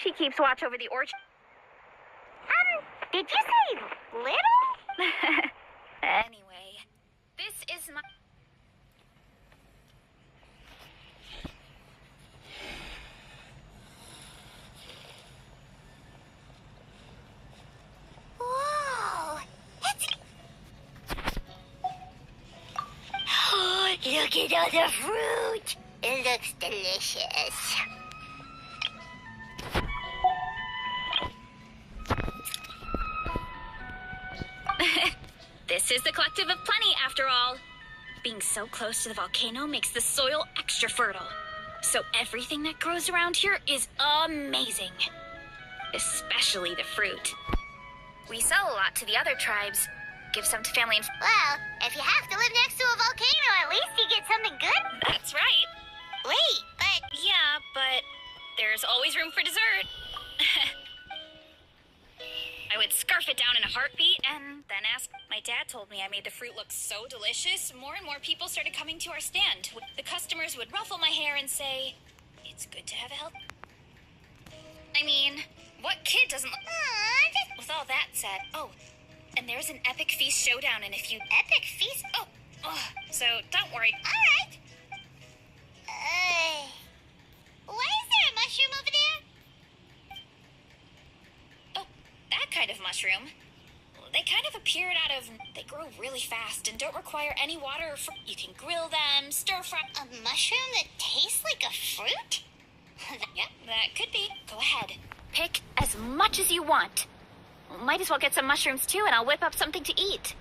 She keeps watch over the orchard. Did you say little? Anyway, this is my... Whoa! Look at all the fruit! It looks delicious. This is the Collective of Plenty, after all. Being so close to the volcano makes the soil extra fertile. So everything that grows around here is amazing. Especially the fruit. We sell a lot to the other tribes. Give some to family and... Well, if you have to live next to a volcano, at least you get something good. That's right. Wait, but... Yeah, but there's always room for dessert. I would scarf it down in a heartbeat and then ask. My dad told me I made the fruit look so delicious, more and more people started coming to our stand. The customers would ruffle my hair and say, "It's good to have a health." I mean, what kid doesn't... With all that said, and there's an epic feast showdown in a few... Epic feast? So don't worry. Alright. Why is there a mushroom over there? That kind of mushroom. They kind of appeared out of... They grow really fast and don't require any water or fruit. You can grill them, stir fry... A mushroom that tastes like a fruit? Yeah, that could be. Go ahead. Pick as much as you want. Might as well get some mushrooms too, and I'll whip up something to eat.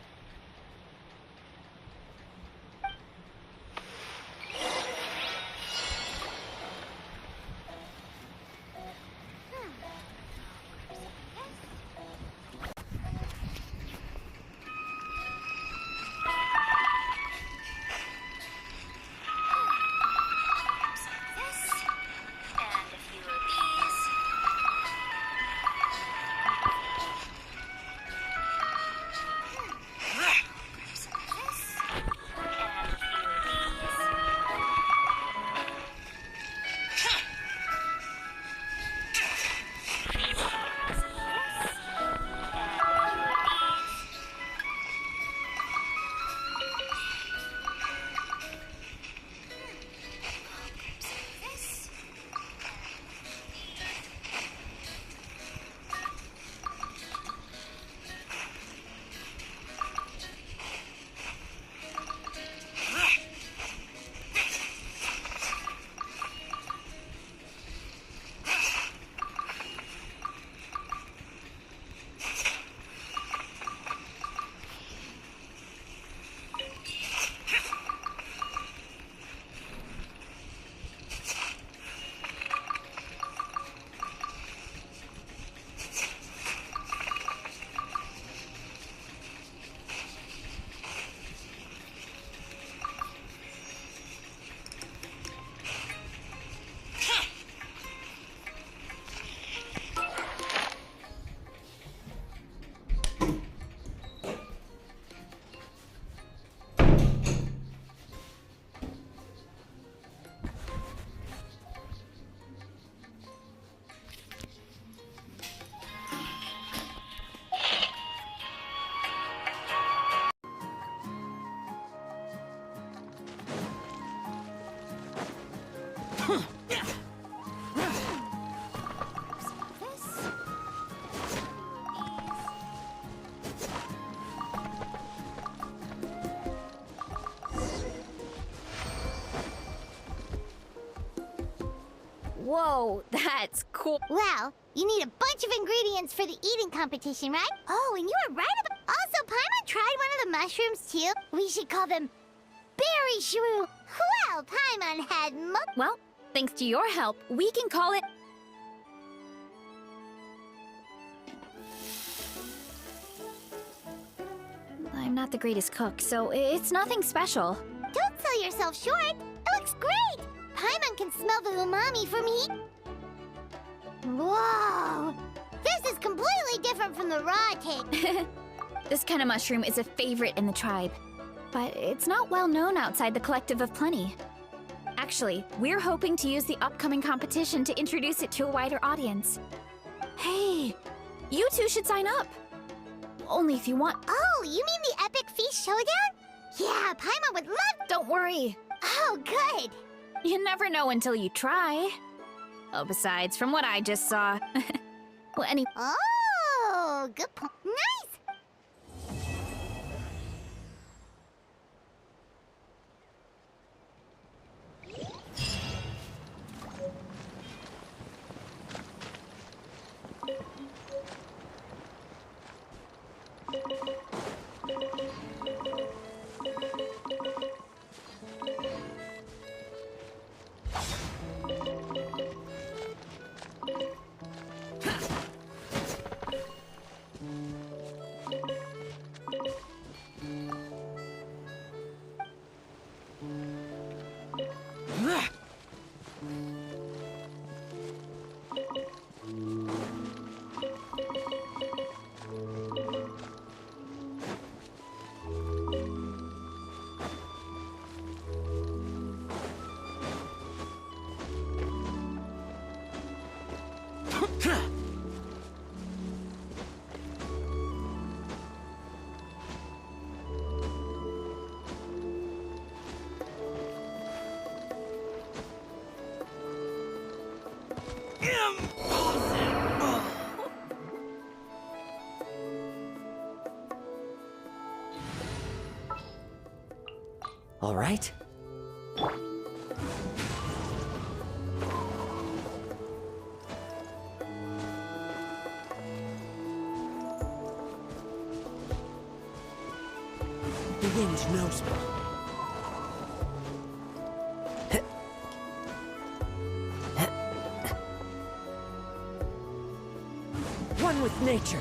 Whoa, that's cool. Well, you need a bunch of ingredients for the eating competition, right? Oh, and you were right about... Also, Paimon tried one of the mushrooms, too. We should call them berry shroom. Well, Paimon had Well, thanks to your help, we can call it... I'm not the greatest cook, so it's nothing special. Don't sell yourself short. It looks great. Paimon can smell the umami from heat. Whoa! This is completely different from the raw taste. This kind of mushroom is a favorite in the tribe, but it's not well known outside the Collective of Plenty. Actually, we're hoping to use the upcoming competition to introduce it to a wider audience. Hey, you two should sign up. Only if you want. Oh, you mean the Epic Feast Showdown? Yeah, Paimon would love... Don't worry. Oh, good. You never know until you try. Oh, besides, from what I just saw... well, Oh, good point. Nice! All right. The wind knows me. One with nature.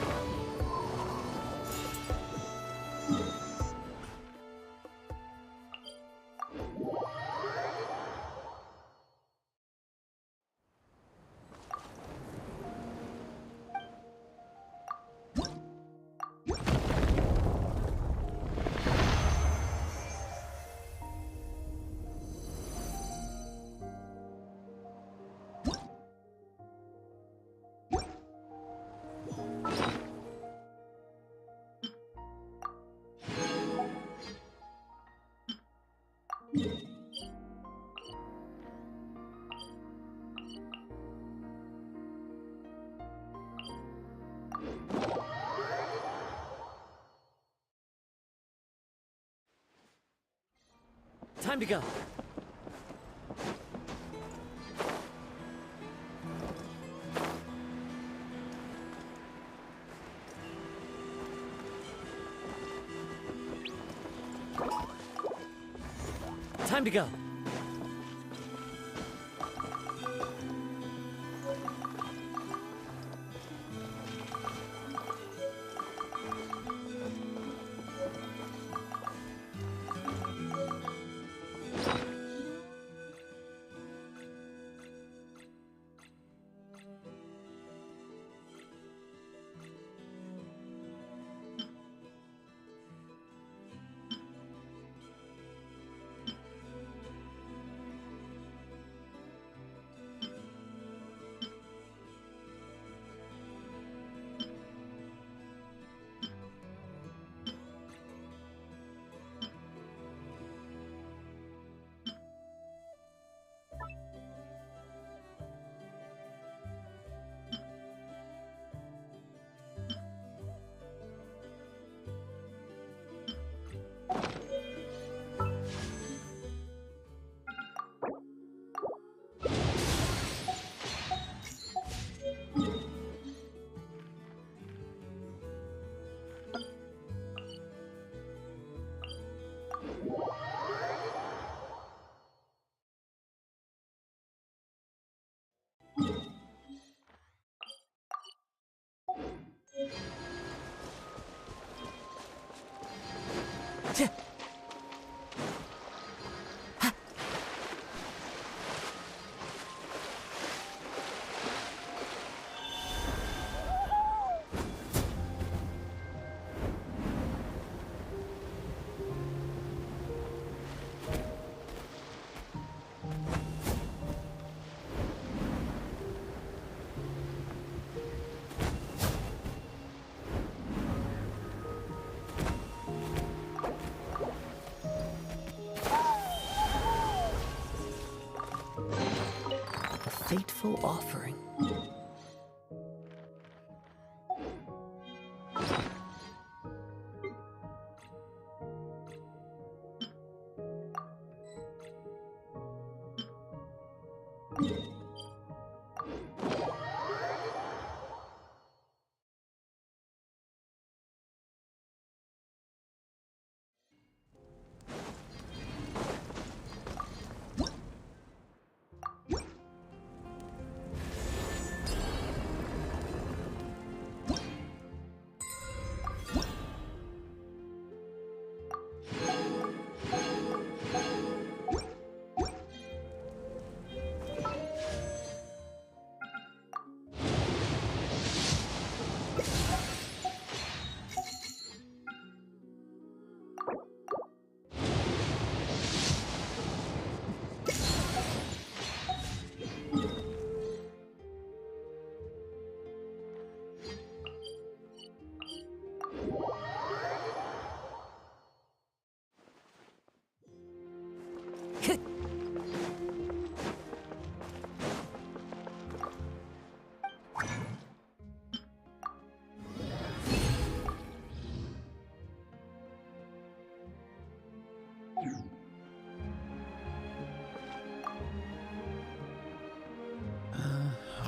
Time to go. Time to go. beautiful offering.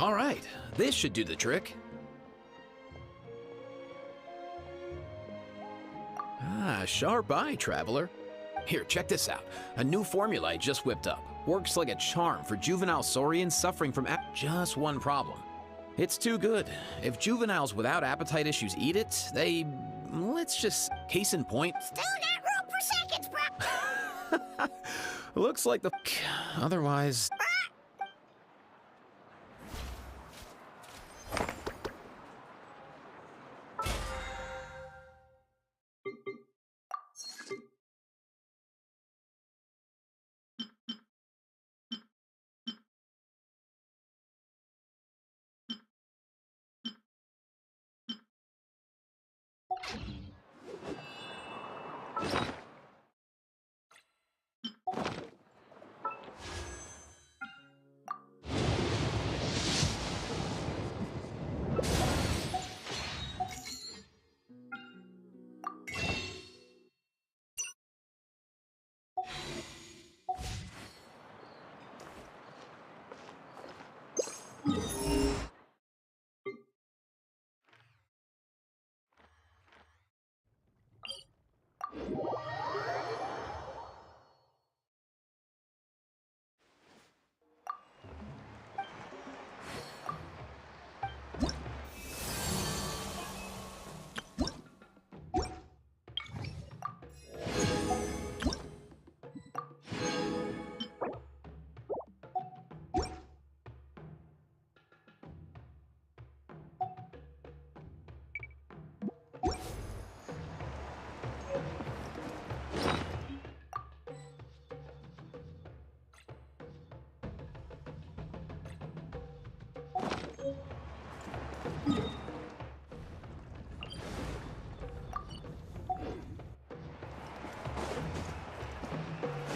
All right, this should do the trick. Ah, sharp eye, traveler. Here, check this out. A new formula I just whipped up. Works like a charm for juvenile saurians suffering from just one problem. It's too good. If juveniles without appetite issues eat it, they... let's just... case in point... Still got room for seconds, bro. Looks like the... otherwise...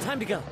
Time to go.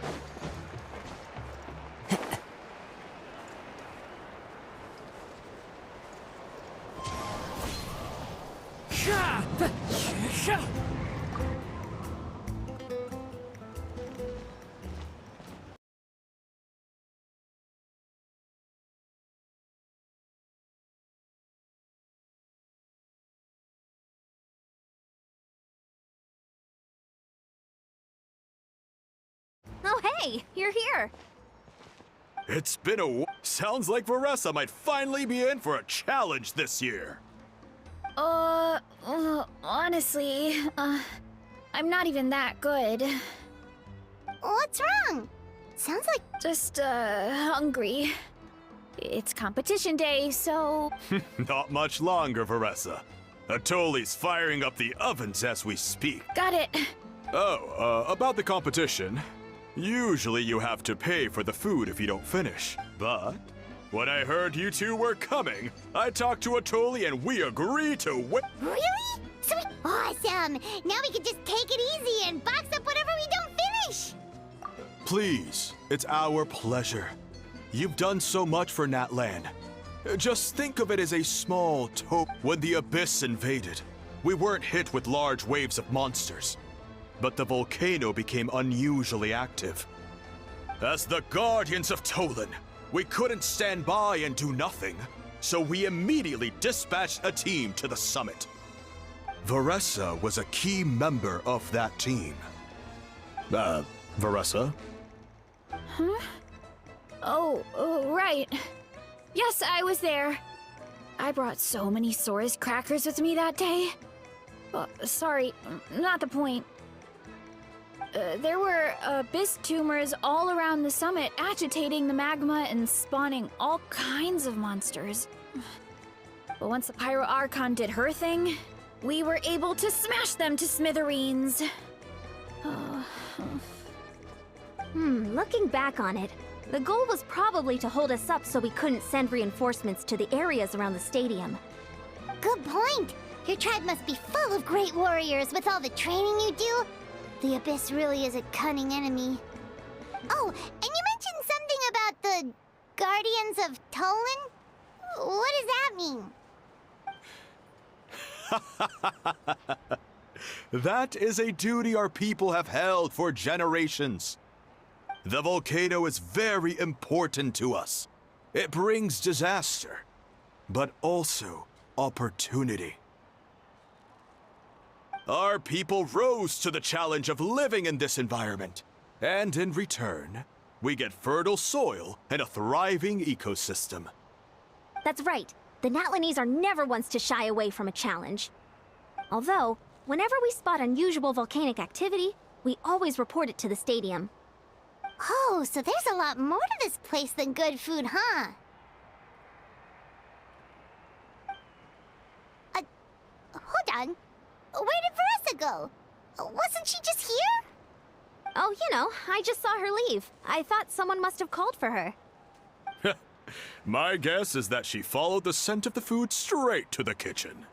Oh, hey, you're here. It's been Sounds like Varessa might finally be in for a challenge this year. Honestly, I'm not even that good. What's wrong? Sounds like... Just, hungry. It's competition day, so... Not much longer, Varessa. Atoli's firing up the ovens as we speak. Got it. Oh, about the competition. Usually you have to pay for the food if you don't finish. But when I heard you two were coming, I talked to Atoli and we agreed to Really? Sweet. Awesome. Now we can just take it easy and box up whatever we don't finish. Please, it's our pleasure. you've done so much for Natlan. Just think of it as a small token. When the Abyss invaded, we weren't hit with large waves of monsters, but the volcano became unusually active. As the Guardians of Tolan, we couldn't stand by and do nothing, so we immediately dispatched a team to the summit. Varessa was a key member of that team. Varessa? Oh, right. Yes, I was there. I brought so many Sora's crackers with me that day. Sorry, not the point. There were abyss tumors all around the summit, agitating the magma and spawning all kinds of monsters. But once the Pyro Archon did her thing, we were able to smash them to smithereens. Looking back on it, the goal was probably to hold us up so we couldn't send reinforcements to the areas around the stadium. Good point. Your tribe must be full of great warriors with all the training you do. The Abyss really is a cunning enemy. Oh, and you mentioned something about the Guardians of Tolan? What does that mean? That is a duty our people have held for generations. The volcano is very important to us. It brings disaster, but also opportunity. Our people rose to the challenge of living in this environment, and in return, we get fertile soil and a thriving ecosystem. That's right. The Natlanese are never ones to shy away from a challenge. Although, whenever we spot unusual volcanic activity, we always report it to the stadium. Oh, so there's a lot more to this place than good food, huh? Hold on. Where did Varessa go? Wasn't she just here? Oh, you know, I just saw her leave. I thought someone must have called for her. My guess is that she followed the scent of the food straight to the kitchen.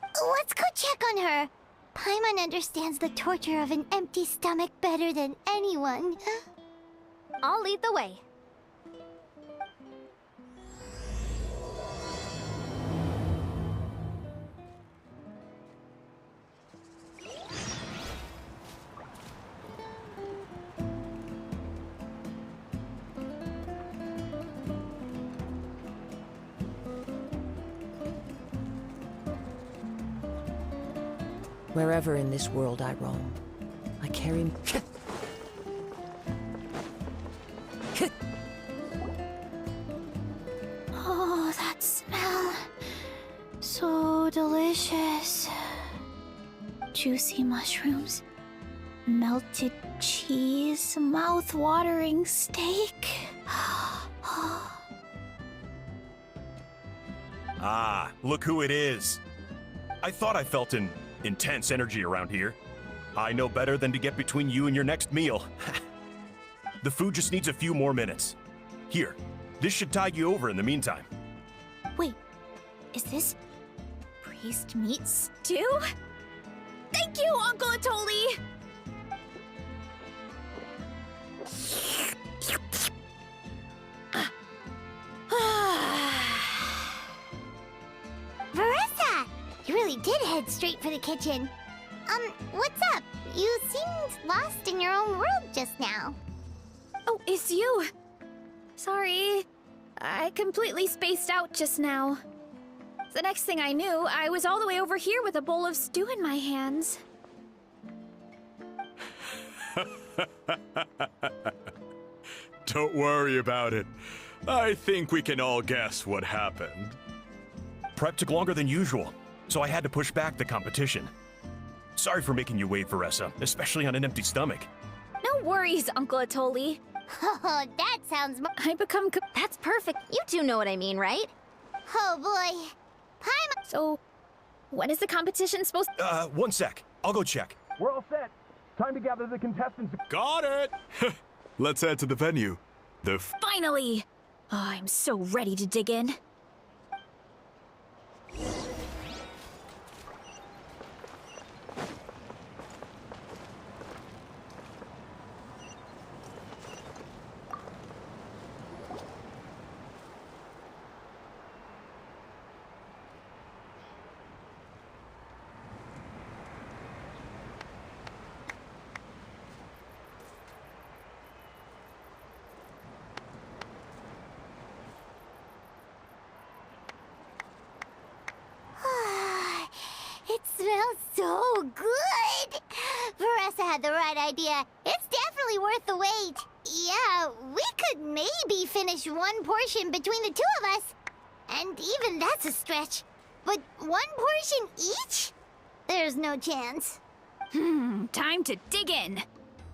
Let's go check on her. Paimon understands the torture of an empty stomach better than anyone. I'll lead the way. Wherever in this world I roam, I carry... Oh, that smell. So delicious. Juicy mushrooms, melted cheese, mouth-watering steak. Ah, look who it is. I thought I felt an intense energy around here. I know better than to get between you and your next meal. The food just needs a few more minutes. Here, this should tide you over in the meantime. Wait, is this priest meat stew? Thank you, Uncle Atoli! Varessa! You really did head straight for the kitchen. What's up? You seemed lost in your own world just now. Oh, it's you. Sorry. I completely spaced out just now. The next thing I knew, I was all the way over here with a bowl of stew in my hands. Don't worry about it. I think we can all guess what happened. Prep took longer than usual, so I had to push back the competition. Sorry for making you wait, Varessa, especially on an empty stomach. No worries, Uncle Atoli. Oh, that sounds I become That's perfect. You do know what I mean, right? Oh boy. Paimon! So, when is the competition supposed to... One sec. I'll go check. We're all set. Time to gather the contestants. Got it! Let's head to the venue. Finally! Oh, I'm so ready to dig in. good! Veressa had the right idea. It's definitely worth the wait. Yeah, we could maybe finish one portion between the two of us. And even that's a stretch. But one portion each? There's no chance. Time to dig in.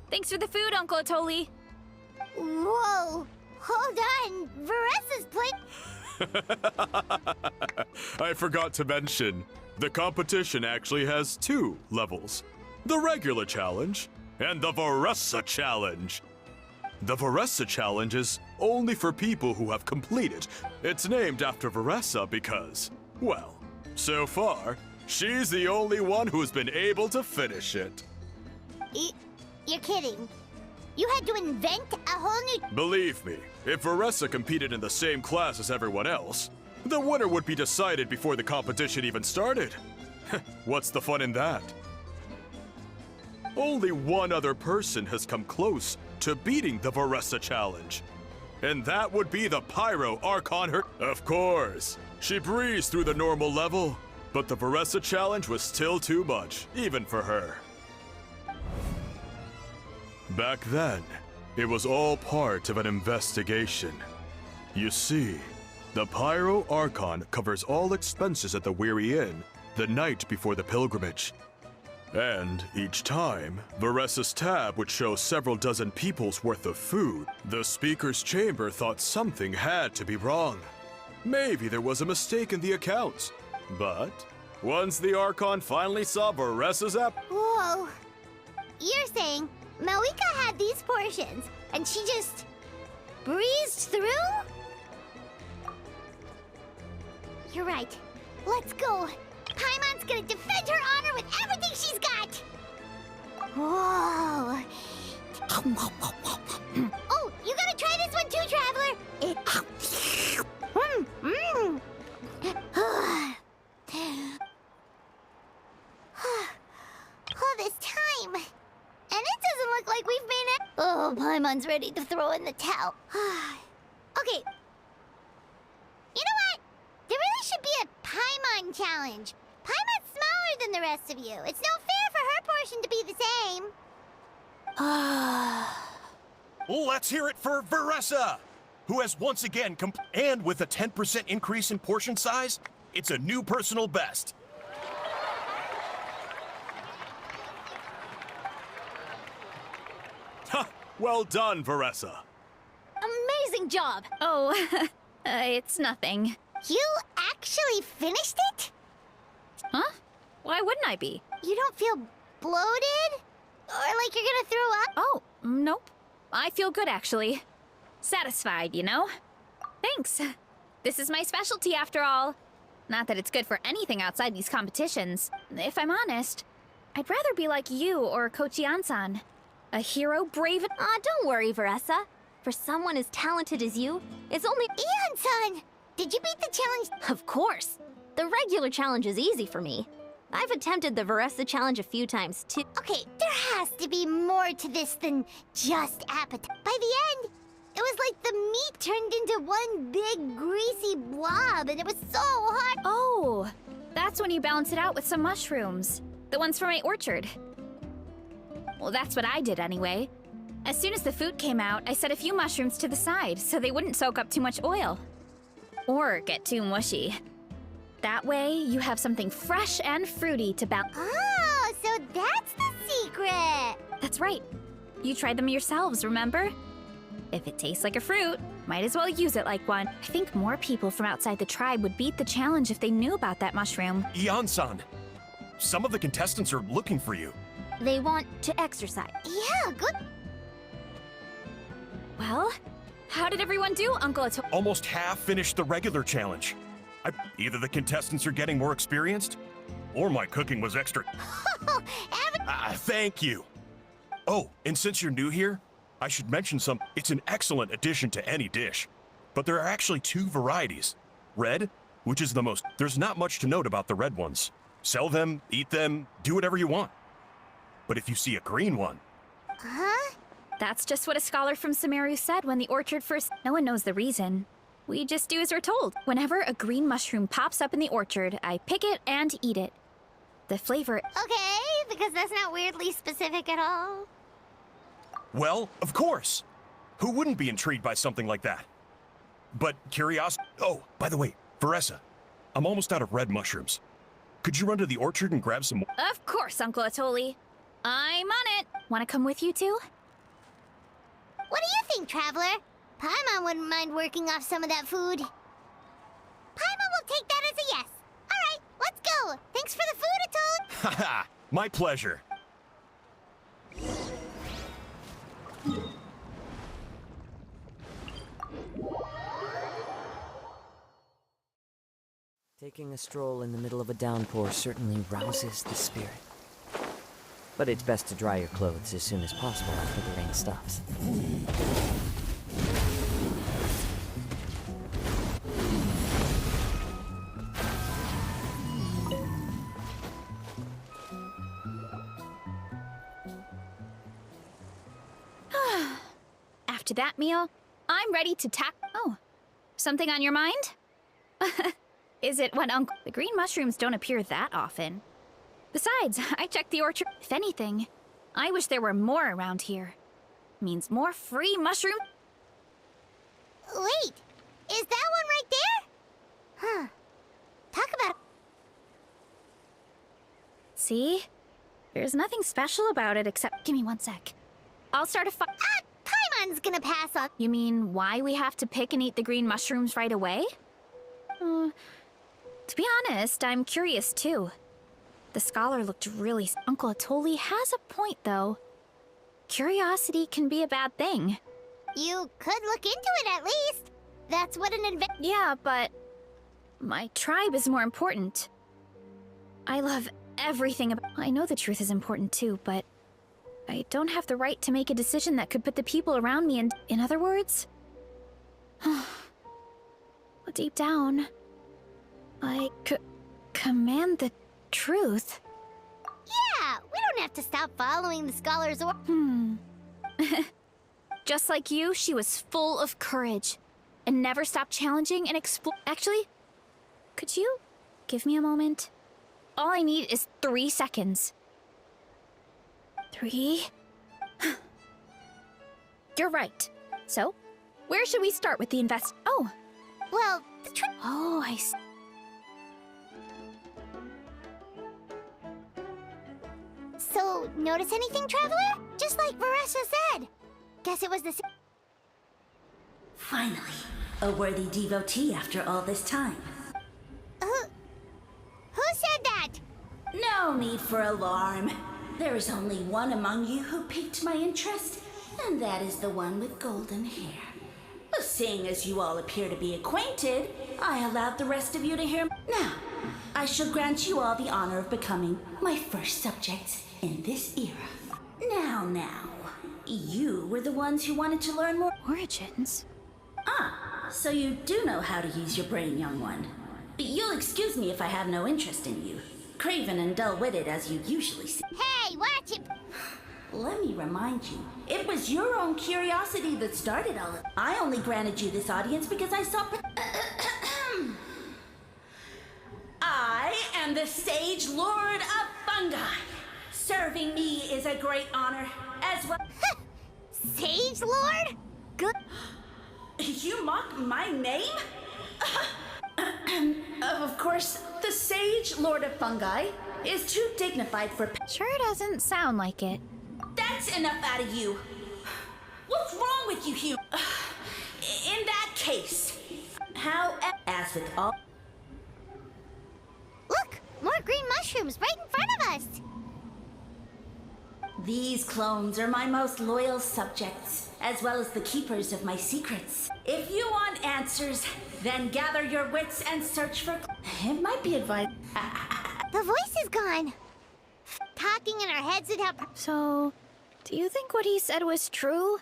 Thanks for the food, Uncle Atoli. Whoa! Hold on! Veressa's plate... I forgot to mention, the competition actually has 2 levels. The regular challenge and the Veressa challenge. The Veressa challenge is only for people who have completed. It's named after Veressa because, well, so far, she's the only one who's been able to finish it. You're kidding. You had to invent a whole new... Believe me, if Veressa competed in the same class as everyone else, the winner would be decided before the competition even started. What's the fun in that? Only one other person has come close to beating the Veressa challenge. And that would be the Pyro Archon her. Of course, she breezed through the normal level, but the Veressa challenge was still too much, even for her. Back then, it was all part of an investigation. You see, the Pyro Archon covers all expenses at the Weary Inn the night before the pilgrimage. And each time, Veressa's tab would show several dozen people's worth of food. The speaker's chamber thought something had to be wrong. Maybe there was a mistake in the accounts. But once the Archon finally saw Veressa's app... Whoa. You're saying Malika had these portions, and she just breezed through? You're right. Let's go. Paimon's gonna defend her honor with everything she's got! Whoa! Oh, you gotta try this one too, Traveler! All this time, and it doesn't look like we've made it. Oh, Paimon's ready to throw in the towel. Okay. You know what? There really should be a Paimon challenge. Paimon's smaller than the rest of you. It's no fair for her portion to be the same. Let's hear it for Veressa, who has once again and with a 10% increase in portion size, it's a new personal best. Ha! Well done, Veressa. Amazing job! Oh, it's nothing. You actually finished it? Huh? Why wouldn't I be? You don't feel bloated? Or like you're gonna throw up? Oh, nope. I feel good, actually. Satisfied, you know? Thanks. This is my specialty, after all. Not that it's good for anything outside these competitions. If I'm honest, I'd rather be like you or Coach Yansan. A hero brave and... Don't worry, Veressa. For someone as talented as you, it's only... Ian-san! Did you beat the challenge? Of course! The regular challenge is easy for me. I've attempted the Veressa challenge a few times, too. Okay, there has to be more to this than just appetite. By the end, it was like the meat turned into one big greasy blob, and it was so hot. Oh, that's when you balance it out with some mushrooms. The ones from my orchard. Well, that's what I did anyway. As soon as the food came out, I set a few mushrooms to the side so they wouldn't soak up too much oil. Or get too mushy. That way, you have something fresh and fruity to balance. Oh, so that's the secret. That's right. You tried them yourselves, remember? If it tastes like a fruit, might as well use it like one. I think more people from outside the tribe would beat the challenge if they knew about that mushroom. Ian-san, some of the contestants are looking for you. They want to exercise. Yeah, good. Well, how did everyone do, Uncle Ato- Almost half finished the regular challenge. Either the contestants are getting more experienced, or my cooking was extra. Thank you. Oh, and since you're new here, I should mention it's an excellent addition to any dish. But there are actually 2 varieties. Red, which is the most... There's not much to note about the red ones. Sell them, eat them, do whatever you want. But if you see a green one... Huh? That's just what a scholar from Sumeru said when the orchard first... No one knows the reason. We just do as we're told. Whenever a green mushroom pops up in the orchard, I pick it and eat it. The flavor... Okay, Because that's not weirdly specific at all. Well, of course. Who wouldn't be intrigued by something like that? But curiosity. Oh, by the way, Veressa, I'm almost out of red mushrooms. Could you run to the orchard and grab some more? Of course, Uncle Atoli. I'm on it. Want to come with you too? What do you think, Traveler? Paimon wouldn't mind working off some of that food. Paimon will take that as a yes. All right, let's go. Thanks for the food, Atoli. Haha, my pleasure. Taking a stroll in the middle of a downpour certainly rouses the spirit. But it's best to dry your clothes as soon as possible after the rain stops. After that meal, I'm ready to Oh, something on your mind? Is it what Uncle... The green mushrooms don't appear that often. Besides, I checked the orchard. If anything, I wish there were more around here. Means more free mushroom... Wait, is that one right there? Huh. Talk about it. See? There's nothing special about it except... Give me 1 sec. I'll start a fire. Paimon's gonna pass on. You mean why we have to pick and eat the green mushrooms right away? To be honest, I'm curious too. The scholar looked really... Uncle Atoli has a point, though. Curiosity can be a bad thing. You could look into it at least. That's what an Yeah, but... my tribe is more important. I love everything about... I know the truth is important too, but... I don't have the right to make a decision that could put the people around me in other words? Deep down, I command the truth. Yeah, we don't have to stop following the scholar's or... Just like you, she was full of courage and never stopped challenging and Actually, could you give me a moment? All I need is 3 seconds. 3? You're right. So, where should we start with the Oh, Well, oh, I see. So, notice anything, Traveler? Just like Veressa said. Guess it was the... Finally, a worthy devotee after all this time. Who said that? No need for alarm. There is only one among you who piqued my interest, and that is the one with golden hair. Seeing as you all appear to be acquainted, I allowed the rest of you to hear. Now, I shall grant you all the honor of becoming my first subjects in this era. Now, you were the ones who wanted to learn more. Origins? Ah, so you do know how to use your brain, young one. But you'll excuse me if I have no interest in you. Craven and dull-witted as you usually see. Hey, watch it! Let me remind you, it was your own curiosity that started all of it. I only granted you this audience because I saw... I am the Sage Lord of Fungi. Serving me is a great honor, as well... Sage Lord? Good. You mock my name? Of course, the Sage Lord of Fungi is too dignified for... Sure doesn't sound like it. That's enough out of you. What's wrong with you, Hugh? In that case, how... As with all... Look! More green mushrooms right in front of us! These clones are my most loyal subjects, as well as the keepers of my secrets. If you want answers, then gather your wits and search for... It might be advised... The voice is gone. Talking in our heads would help. So, do you think what he said was true?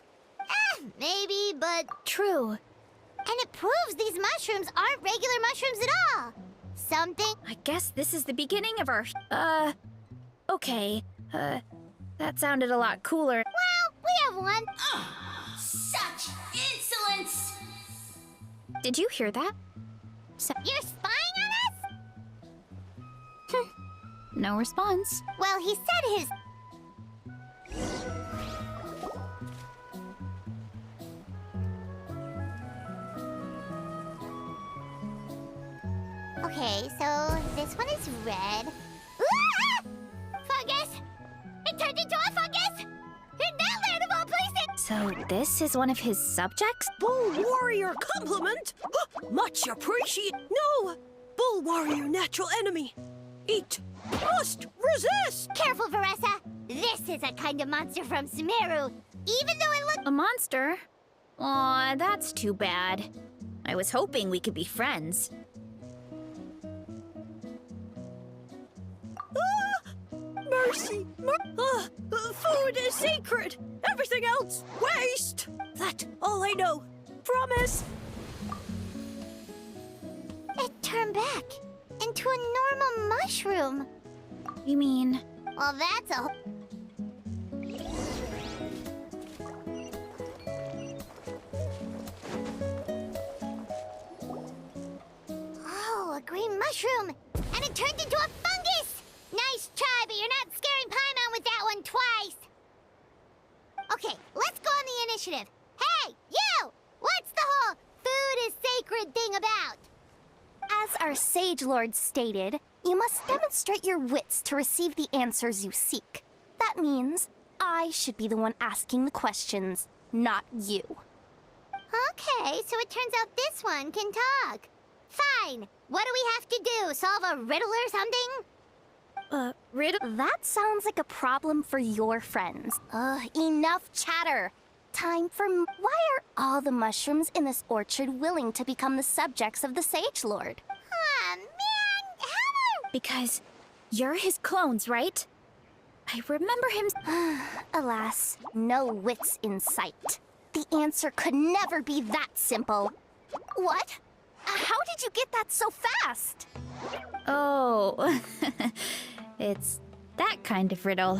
Maybe, but... True. And it proves these mushrooms aren't regular mushrooms at all. Something... I guess this is the beginning of our... Okay. That sounded a lot cooler. Well, we have one. Such insolence! Did you hear that? You're spying on us? no response. Well, he said his... Okay, so this one is red. Ah! Fungus! It turned into a fungus! In that land of all places! So this is one of his subjects? Bull Warrior compliment? Much appreciate. No! Bull Warrior natural enemy. Eat. Must resist! Careful, Veressa! This is a kind of monster from Sumeru. Even though it looks... A monster? Aw, that's too bad. I was hoping we could be friends. Mercy! Food is sacred! Everything else, waste! That's all I know. Promise! It turned back into a normal mushroom. You mean... Well, that's a... Oh, a green mushroom! And it turned into a fungus! Nice try, but you're not scaring Paimon with that one twice! Okay, let's go on the initiative. Hey, you! What's the whole food is sacred thing about? As our Sage Lord stated, you must demonstrate your wits to receive the answers you seek. That means I should be the one asking the questions, not you. Okay, so it turns out this one can talk. Fine. What do we have to do? Solve a riddle or something? Riddle? That sounds like a problem for your friends. Enough chatter. Time for... Why are all the mushrooms in this orchard willing to become the subjects of the Sage Lord? Aw, man, how are... Because you're his clones, right? I remember him... Alas, no wits in sight. The answer could never be that simple. What? How did you get that so fast? Oh, it's that kind of riddle.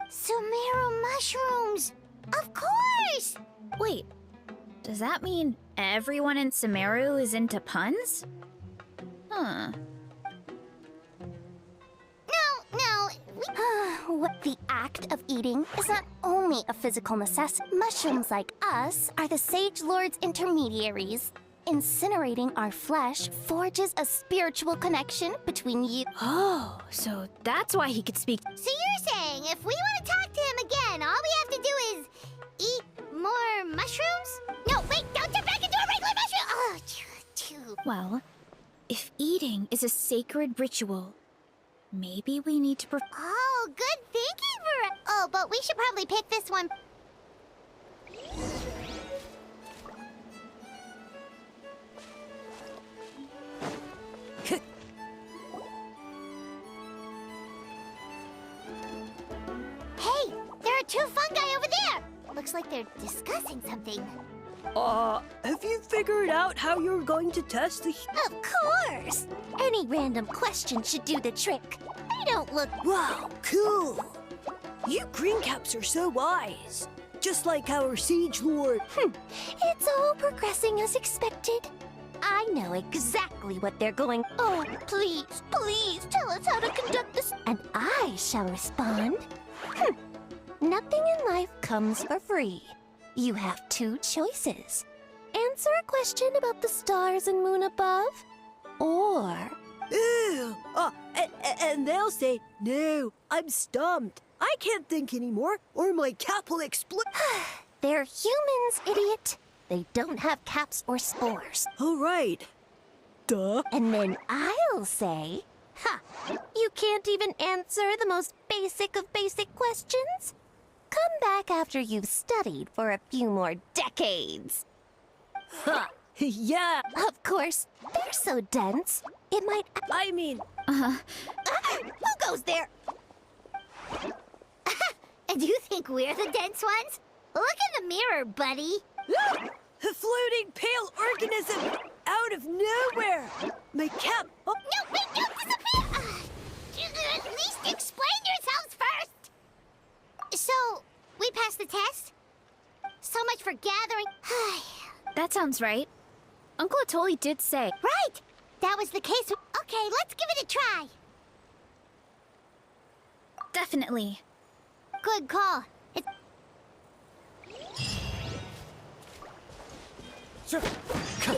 Sumeru mushrooms! Of course! Wait, does that mean everyone in Sumeru is into puns? Huh. No, What the act of eating is not only a physical necessity. Mushrooms like us are the Sage Lord's intermediaries. Incinerating our flesh forges a spiritual connection between you. Oh, so that's why he could speak. So you're saying if we want to talk to him again, all we have to do is eat more mushrooms? No, wait, don't turn back into a regular mushroom! Oh, choo. Well, if eating is a sacred ritual, maybe we need to Oh, good thinking, Vera. Oh, but we should probably pick this one. Hey, there are two fungi over there. Looks like they're discussing something. Have you figured out how you're going to test the... Of course! Any random question should do the trick. They don't look... Wow, cool! You greencaps are so wise. Just like our Siege Lord. It's all progressing as expected. I know exactly what they're going... Oh, please, please tell us how to conduct this... And I shall respond. Nothing in life comes for free. You have two choices. Answer a question about the stars and moon above, or... Ew! And they'll say, no, I'm stumped. I can't think anymore, or my cap will explode. They're humans, idiot. They don't have caps or spores. All right. Duh. And then I'll say, you can't even answer the most basic of basic questions? Come back after you've studied for a few more decades. Yeah. Of course, they're so dense, it might... I mean... Who goes there? And you think we're the dense ones? Look in the mirror, buddy. A floating pale organism out of nowhere. My cap... Oh, No, wait, don't disappear! At least explain yourselves first! So, we passed the test? So much for gathering... That sounds right. Uncle Atoli did say. Right! That was the case. Okay, let's give it a try. Definitely. Good call. It's Sir, come.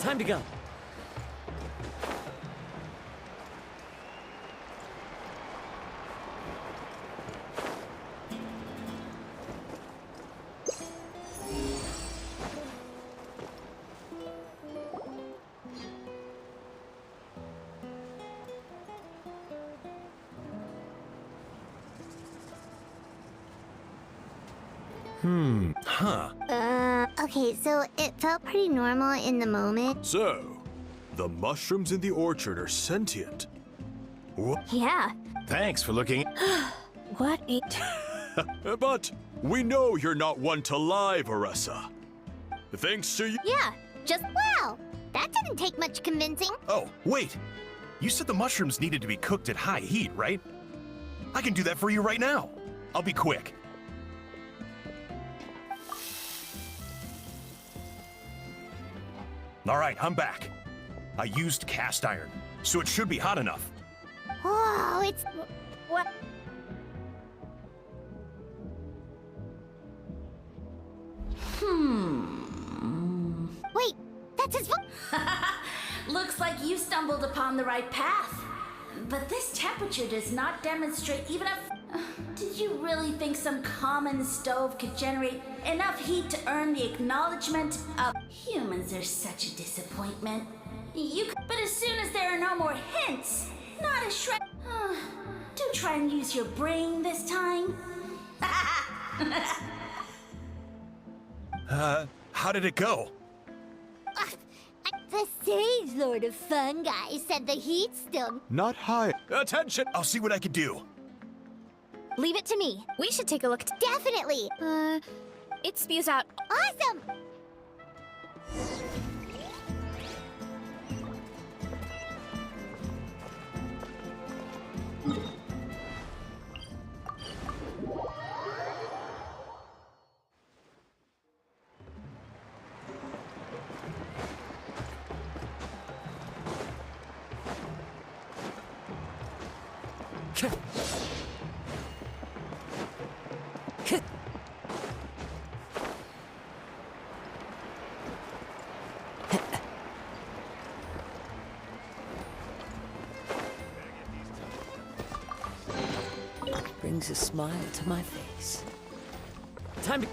Time to go. okay, so it felt pretty normal in the moment. So, the mushrooms in the orchard are sentient. What? Yeah. Thanks for looking. What a... But we know you're not one to lie, Varessa. Thanks to you. Yeah, just wow. That didn't take much convincing. Oh, wait. You said the mushrooms needed to be cooked at high heat, right? I can do that for you right now. I'll be quick. All right, I'm back. I used cast iron, so it should be hot enough. Whoa, it's... What? Wait, that's his Looks like you stumbled upon the right path. But this temperature does not demonstrate even a... Did you really think some common stove could generate enough heat to earn the acknowledgement of... Humans are such a disappointment. But as soon as there are no more hints, not a shred... Do try and use your brain this time. How did it go? The Sage Lord of Fungi said the heat's still... Not high. Attention! I'll see what I can do. Leave it to me. We should take a look. Definitely! It spews out. Awesome! Brings a smile to my face. Time to...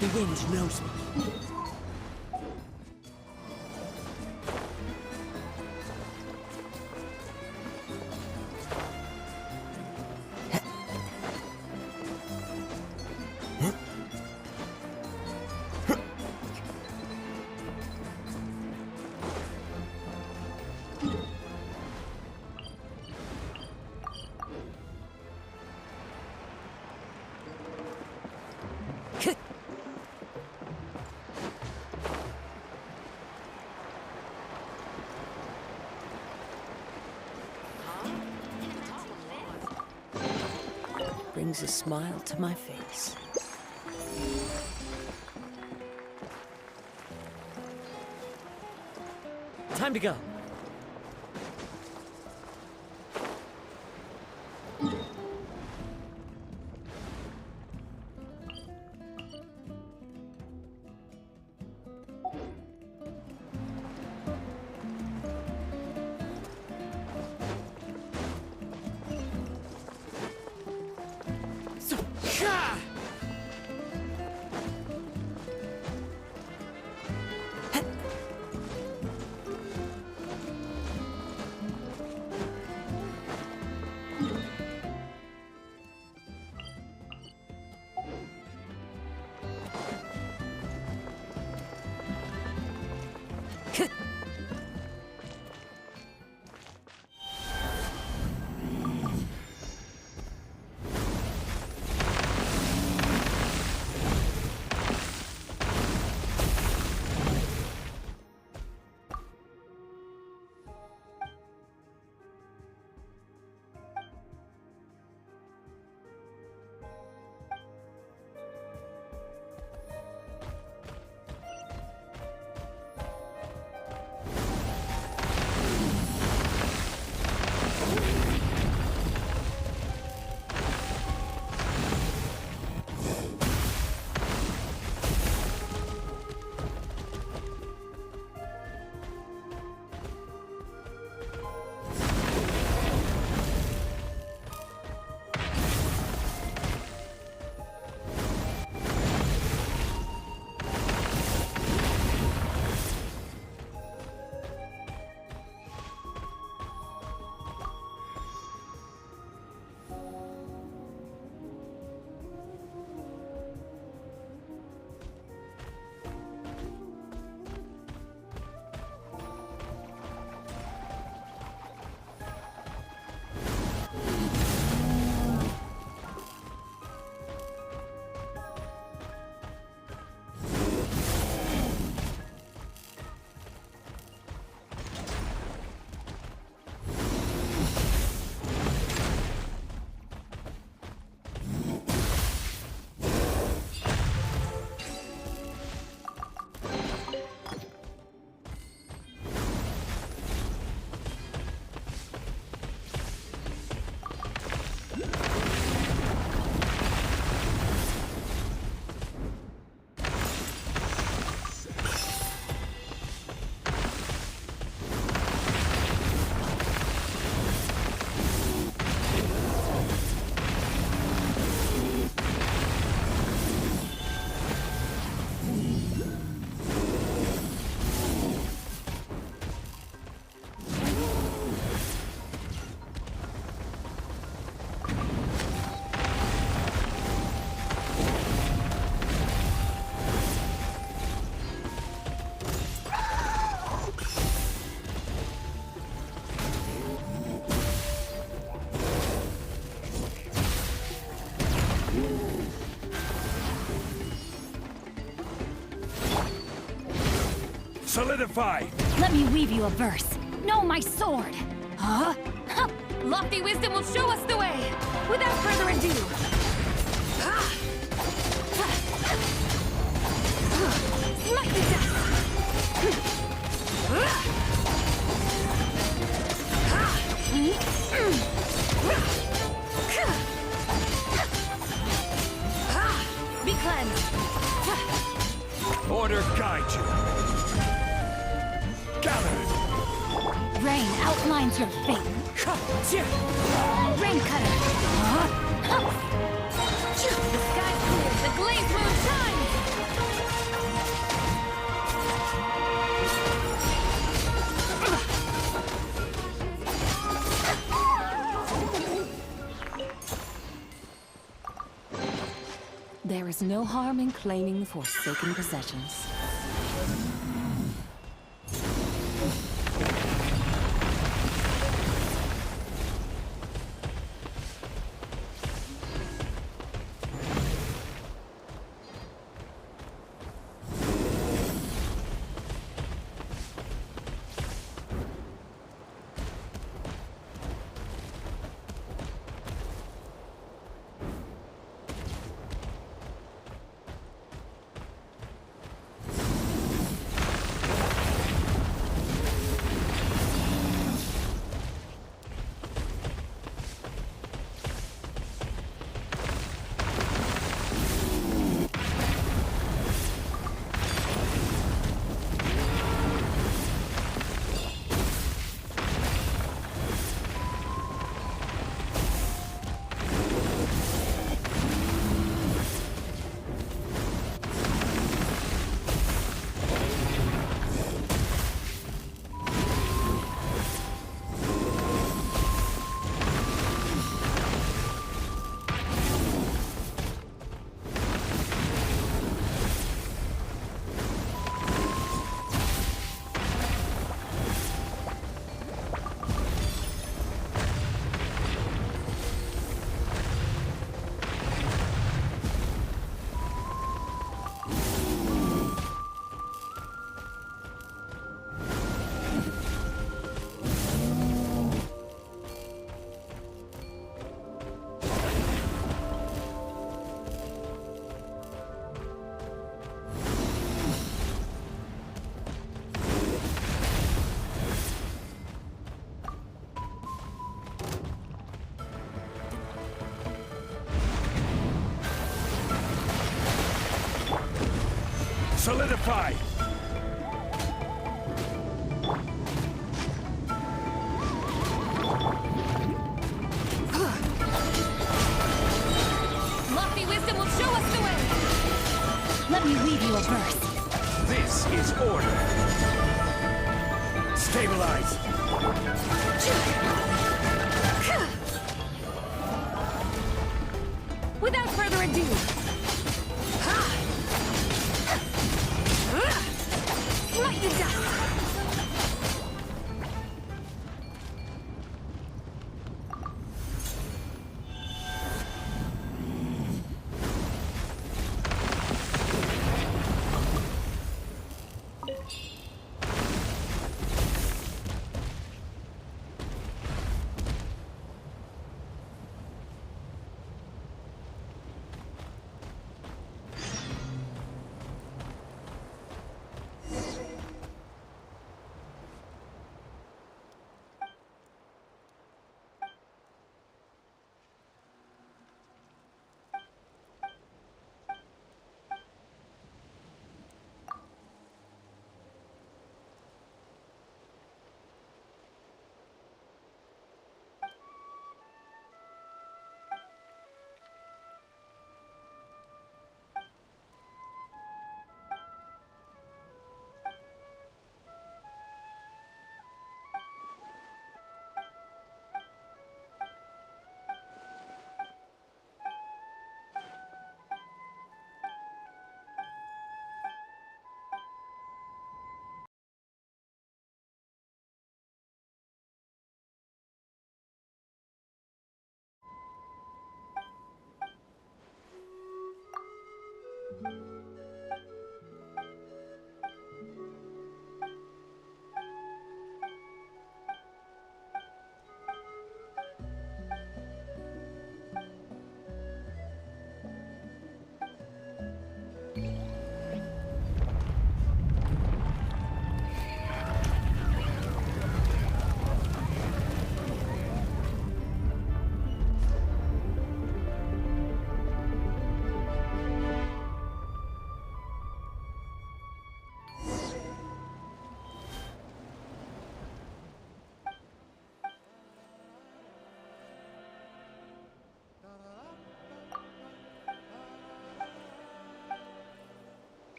The wind knows me. Brings a smile to my face. Time to go. Solidify! Let me weave you a verse. No, my sword! Huh? Lofty wisdom will show us the way! Without further ado! Smite the dust! Be cleansed! Order guide you! Gather! Rain outlines your fate. Rain cutter! The sky's clear, the glazed moon shines! There is no harm in claiming the Forsaken possessions. Solidify! Lofty wisdom will show us the way! Let me weave you a verse. This is order! Stabilize! Without further ado! Smite the dust!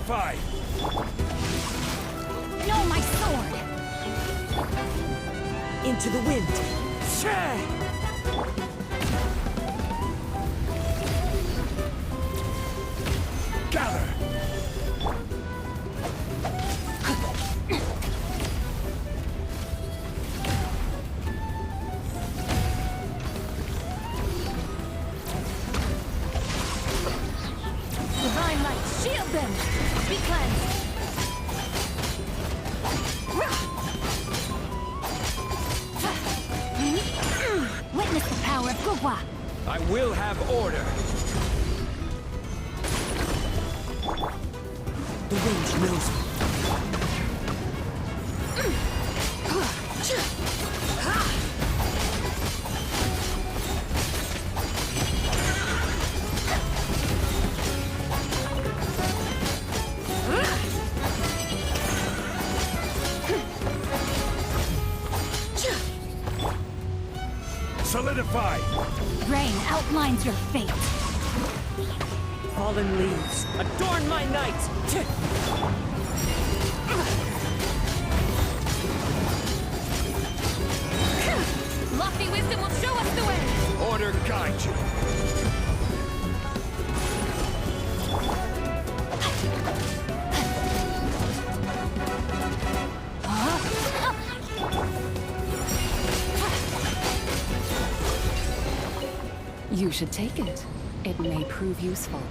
Solidify! No, my sword! Into the wind! Gather! Divine light, shield them! Be cleansed! Witness the power of Gugwa! I will have order! The wind knows me. Solidify! Rain outlines your fate. Fallen leaves, adorn my night! Lofty wisdom will show us the way! Order guide you! You should take it. It may prove useful.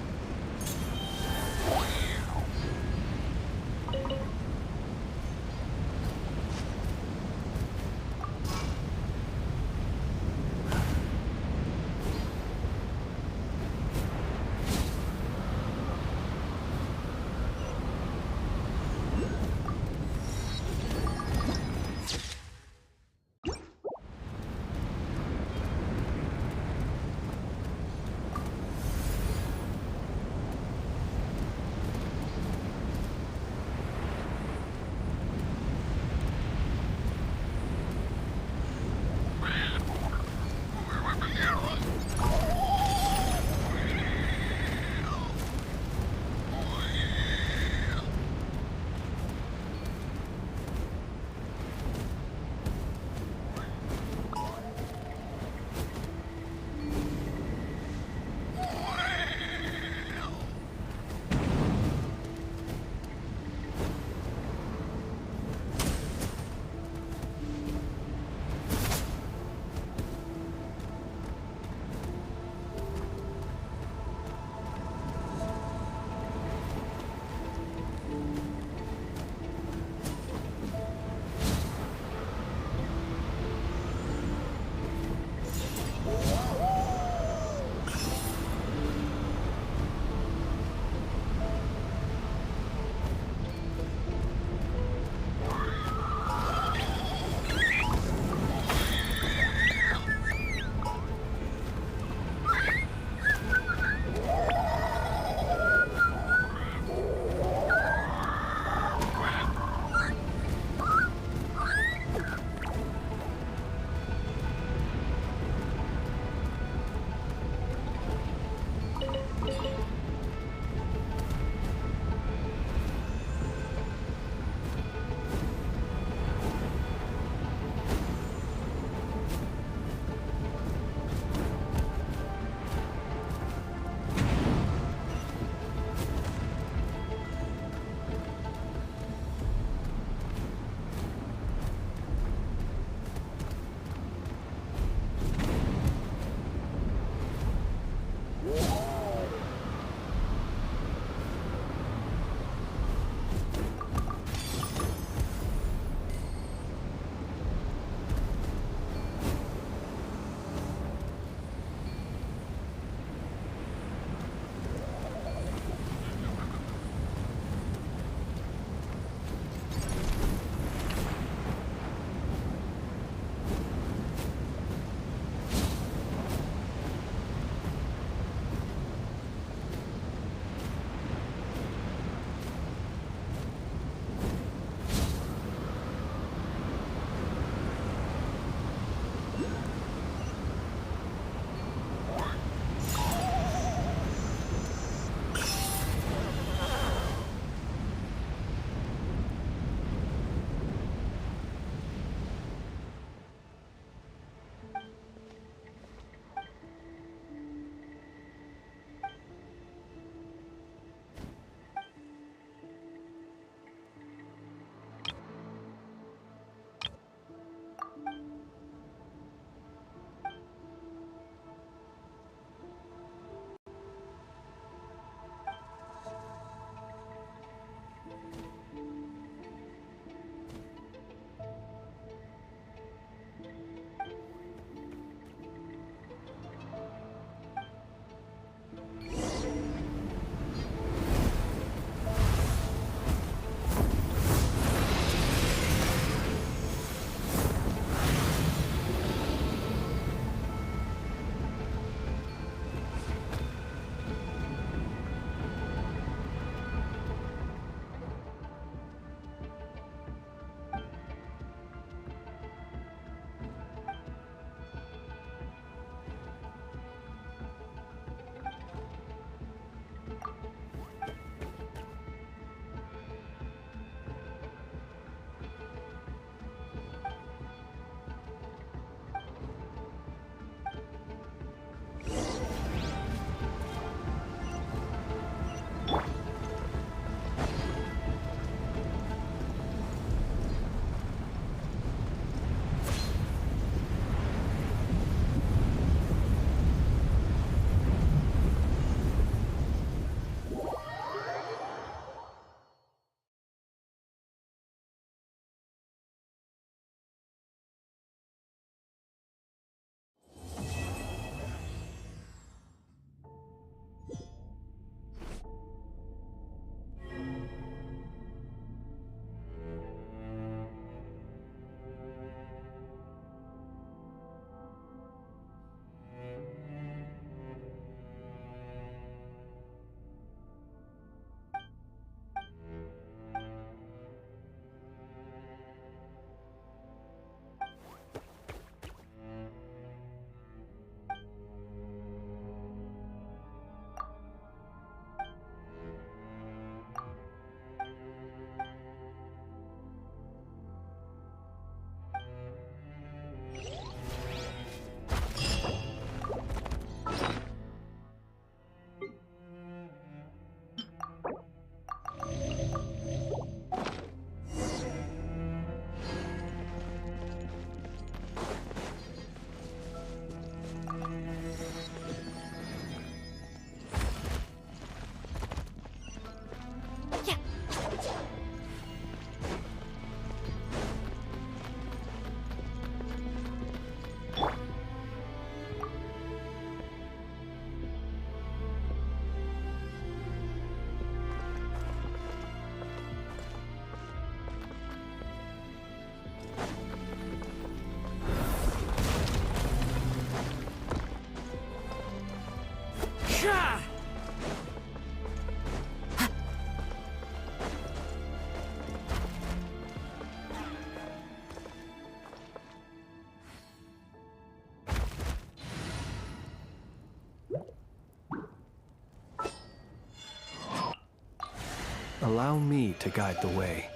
Allow me to guide the way.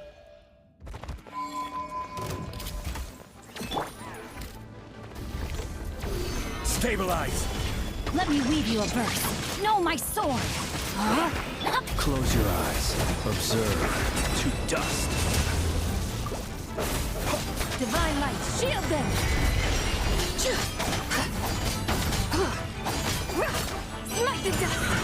Stabilize! Let me weave you a verse. No, my sword! Close your eyes. Observe. To dust. Divine light, shield them! Smite the dust!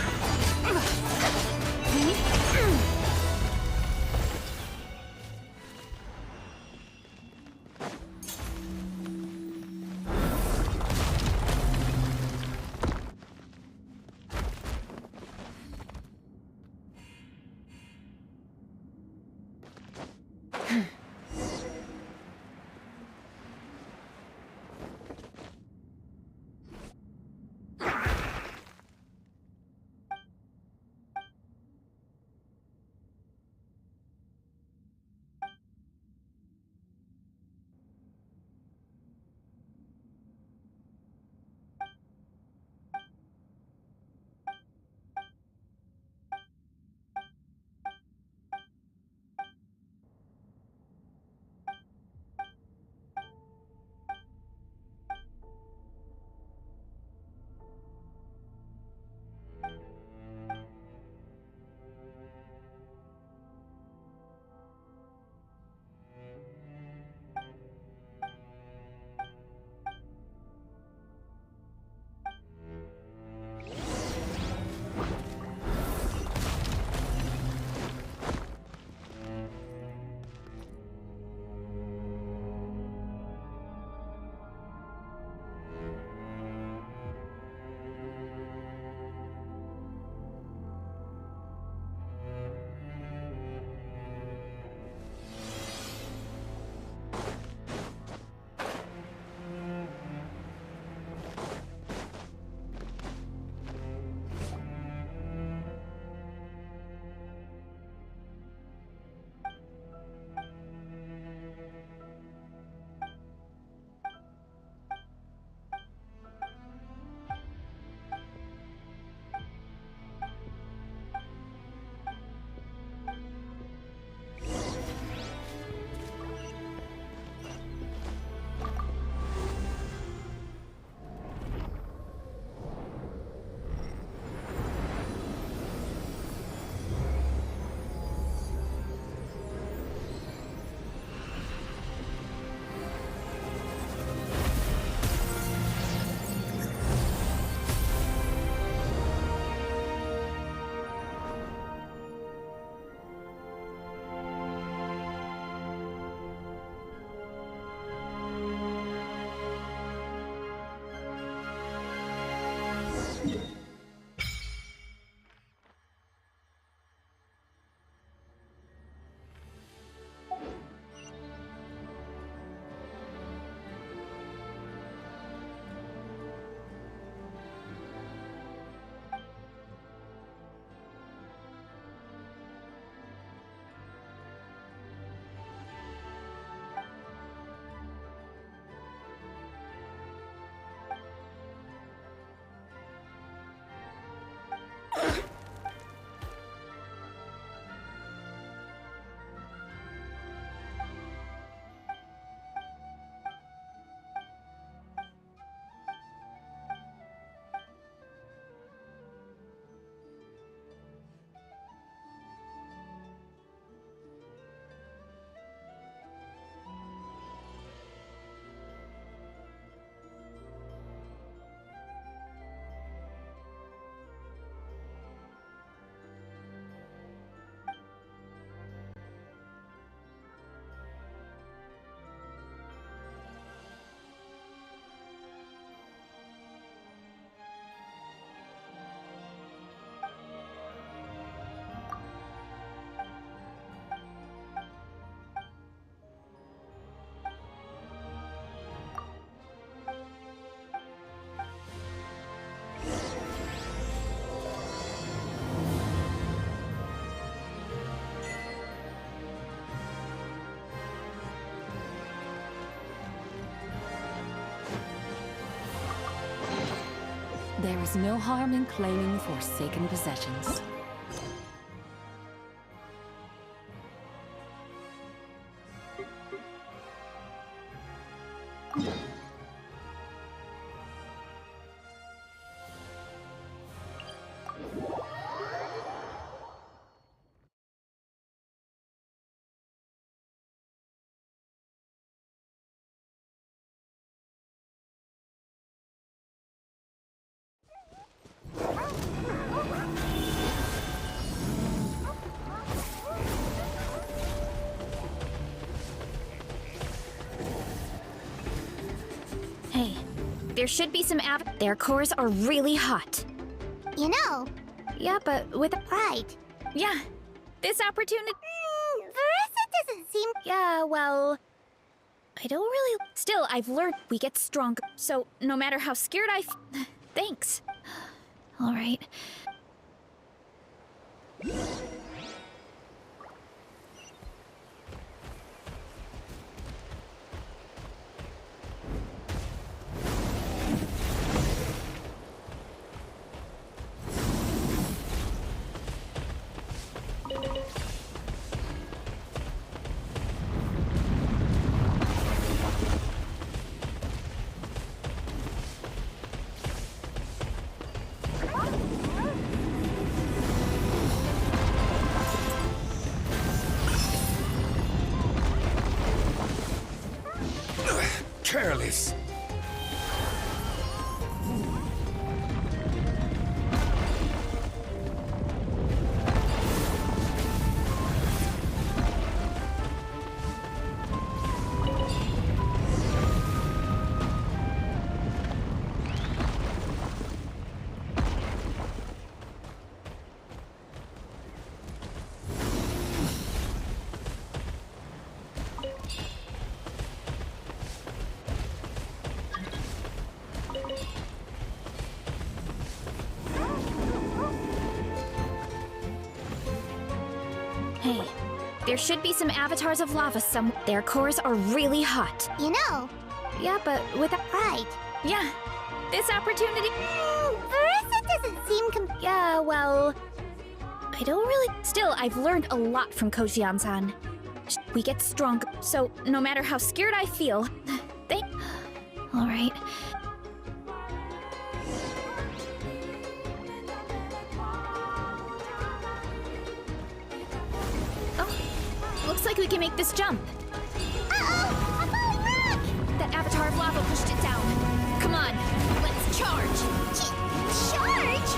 There is no harm in claiming forsaken possessions. there should be some their cores are really hot. You know. Yeah, but with... Right. Yeah, this opportunity... Verissa doesn't seem... Yeah, well... I don't really... Still, I've learned we get stronger. So, no matter how scared Thanks. All right. Careless. Hey, there should be some avatars of lava their cores are really hot. You know. Yeah, but with... Right. Yeah, this opportunity... Verissa doesn't seem Yeah, well... I don't really... Still, I've learned a lot from Kojian-san. We get stronger, so no matter how scared I feel... All right. Looks like we can make this jump. Uh-oh! A falling rock! That avatar of lava pushed it down. Come on, let's charge! Charge?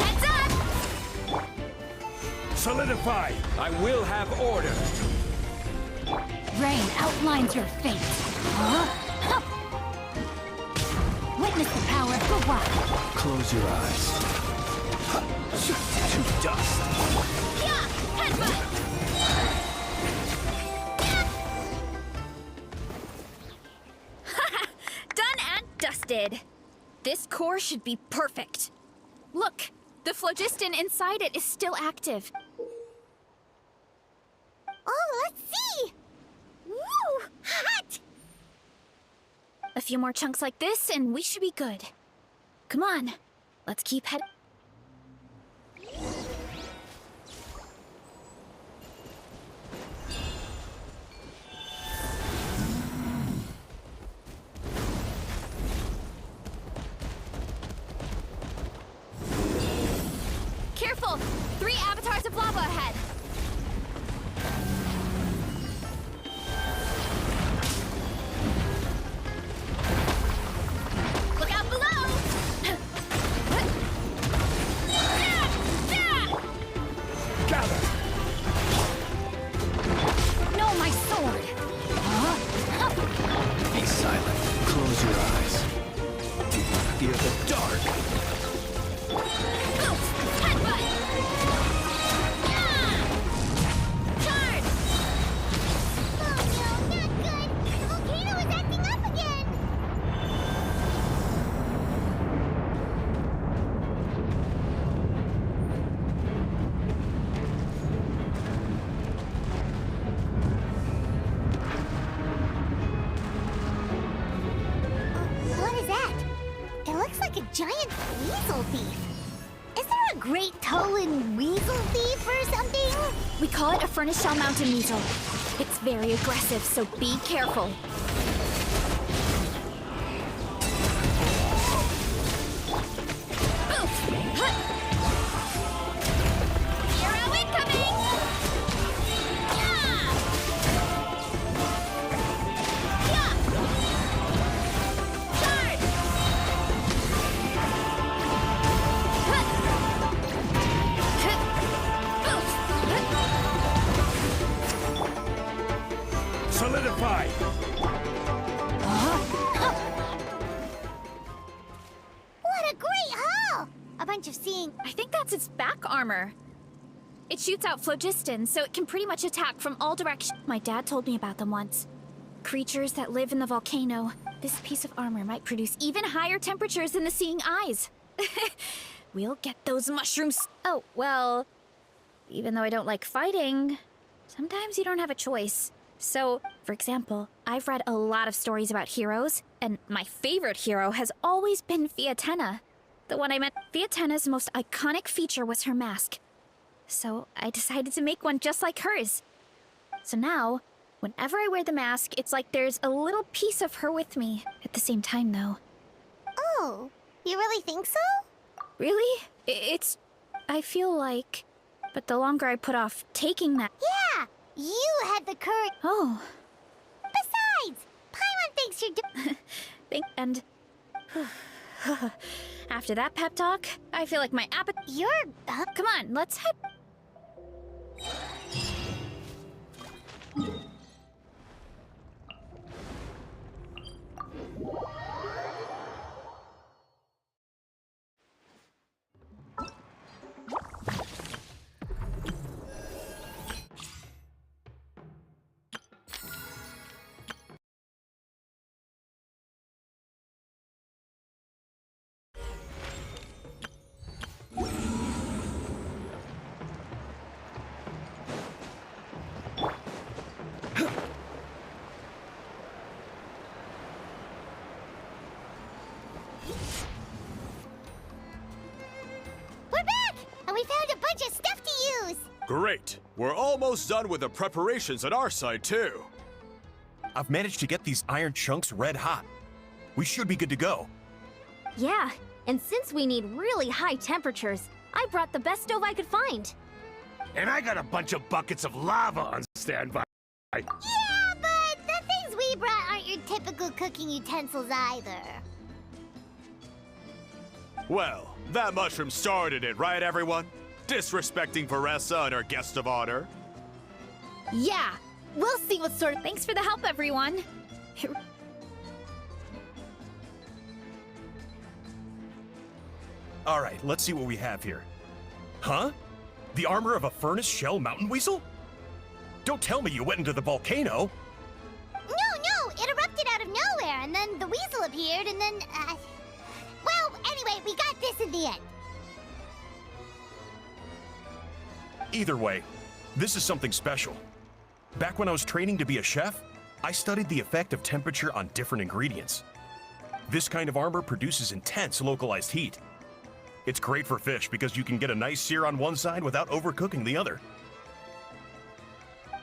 Heads up! Solidify! I will have order. Rain outlines your fate. Huh? Witness the power of the wild. Close your eyes. To dust. Yeah! Headbutt! Done and dusted. This core should be perfect. Look, the phlogiston inside it is still active. Oh, let's see! Woo! Hot! A few more chunks like this, and we should be good. Come on, let's keep heading. Careful! 3 avatars of lava ahead! Look out below! Gather! No, my sword! Be silent. Close your eyes. Fear the dark. Headbutt! Charge! Oh no, not good! The volcano is acting up again! What is that? It looks like a giant weasel thief. Is there a great toe-in weasel thief or something? We call it a furnace shell mountain weasel. It's very aggressive, so be careful. Hero incoming! Yeah! Charge! Solidify! What a great haul! A bunch of seeing. I think that's its back armor. It shoots out phlogiston, so it can pretty much attack from all directions. My dad told me about them once. Creatures that live in the volcano. This piece of armor might produce even higher temperatures than the seeing eyes. We'll get those mushrooms. Oh, well, even though I don't like fighting, sometimes you don't have a choice. So, for example, I've read a lot of stories about heroes, and my favorite hero has always been Fiatenna. The one I met. Fiatenna's most iconic feature was her mask. So I decided to make one just like hers. So now, whenever I wear the mask, it's like there's a little piece of her with me. At the same time, though. Oh, you really think so? Really? It's... I feel like... But the longer I put off taking that... Yeah! You had the courage. Oh. Besides, Paimon thinks you're And... After that pep talk, I feel like my appetite... You're... Come on, let's head... We're back! And we found a bunch of stuff to use! Great. We're almost done with the preparations on our side, too. I've managed to get these iron chunks red hot. We should be good to go. Yeah, and since we need really high temperatures, I brought the best stove I could find. And I got a bunch of buckets of lava on standby. Yeah, but the things we brought aren't your typical cooking utensils either. Well, that mushroom started it, right, everyone? Disrespecting Varessa and her guest of honor. Yeah! We'll see what sort of... Thanks for the help, everyone! All right, let's see what we have here. Huh? The armor of a furnace shell mountain weasel? Don't tell me you went into the volcano. No, it erupted out of nowhere, and then the weasel appeared, and then, Well, anyway, we got this in the end. Either way, this is something special. Back when I was training to be a chef, I studied the effect of temperature on different ingredients. This kind of armor produces intense localized heat. It's great for fish because you can get a nice sear on one side without overcooking the other.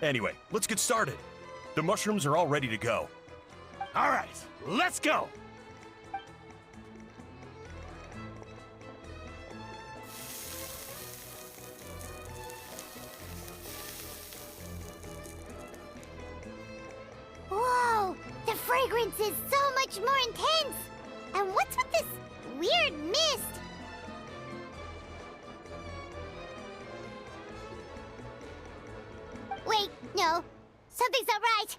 Anyway, let's get started. The mushrooms are all ready to go. All right, let's go! Whoa, the fragrance is so much more intense. And what's with this weird mist? Wait, no. Something's not right.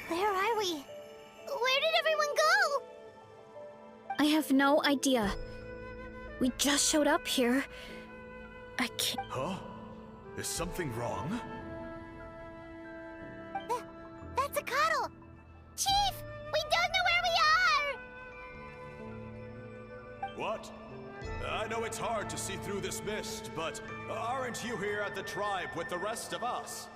Where are we? Where did everyone go? I have no idea. We just showed up here. I can't... Huh? Is something wrong? That's a cuddle! Chief! We don't know where we are! What? I know it's hard to see through this mist, but aren't you here at the tribe with the rest of us?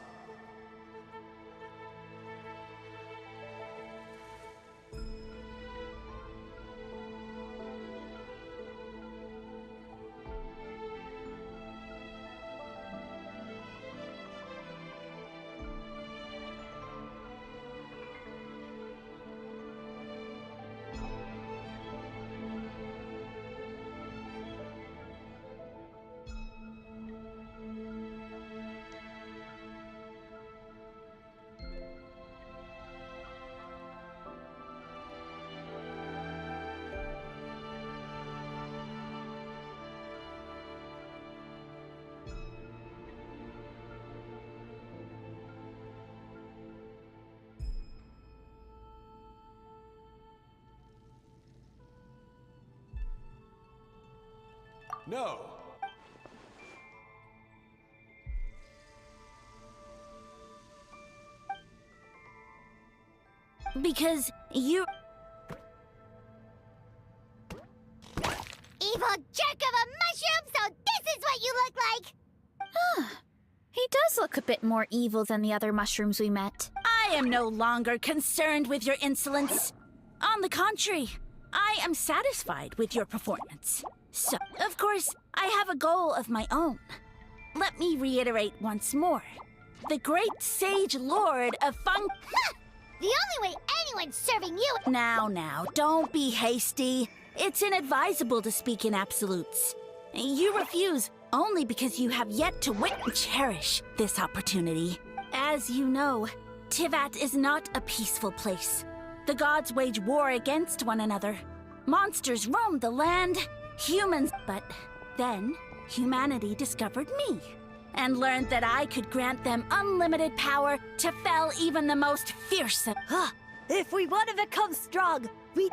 No. Because you... Evil jerk of a mushroom, so this is what you look like! He does look a bit more evil than the other mushrooms we met. I am no longer concerned with your insolence. On the contrary, I am satisfied with your performance. So, of course, I have a goal of my own. Let me reiterate once more. The great sage lord of Fung... The only way anyone's serving you... Now, don't be hasty. It's inadvisable to speak in absolutes. You refuse only because you have yet to cherish this opportunity. As you know, Tivat is not a peaceful place. The gods wage war against one another. Monsters roam the land, humans... But then, humanity discovered me, and learned that I could grant them unlimited power to fell even the most fearsome. If we want to become strong, we...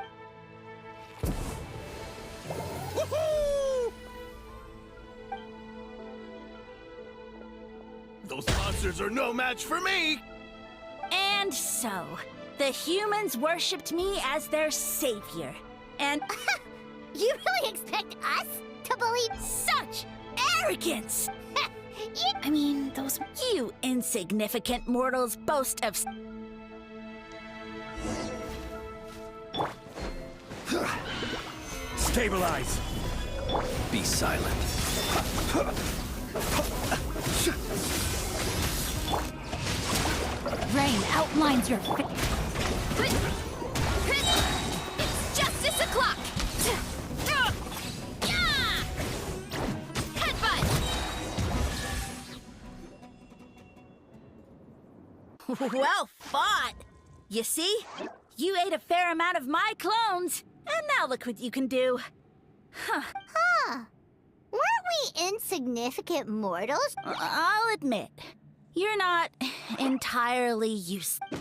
Woohoo! Those monsters are no match for me! And so, the humans worshipped me as their savior. And You really expect us to believe... such arrogance! I mean, those... You insignificant mortals boast of... Stabilize! Be silent. Rain outlines your face. It's justice o'clock! Headbutt! Well fought! You see? You ate a fair amount of my clones, and now look what you can do. Huh. Weren't we insignificant mortals? I'll admit, you're not entirely useless. No,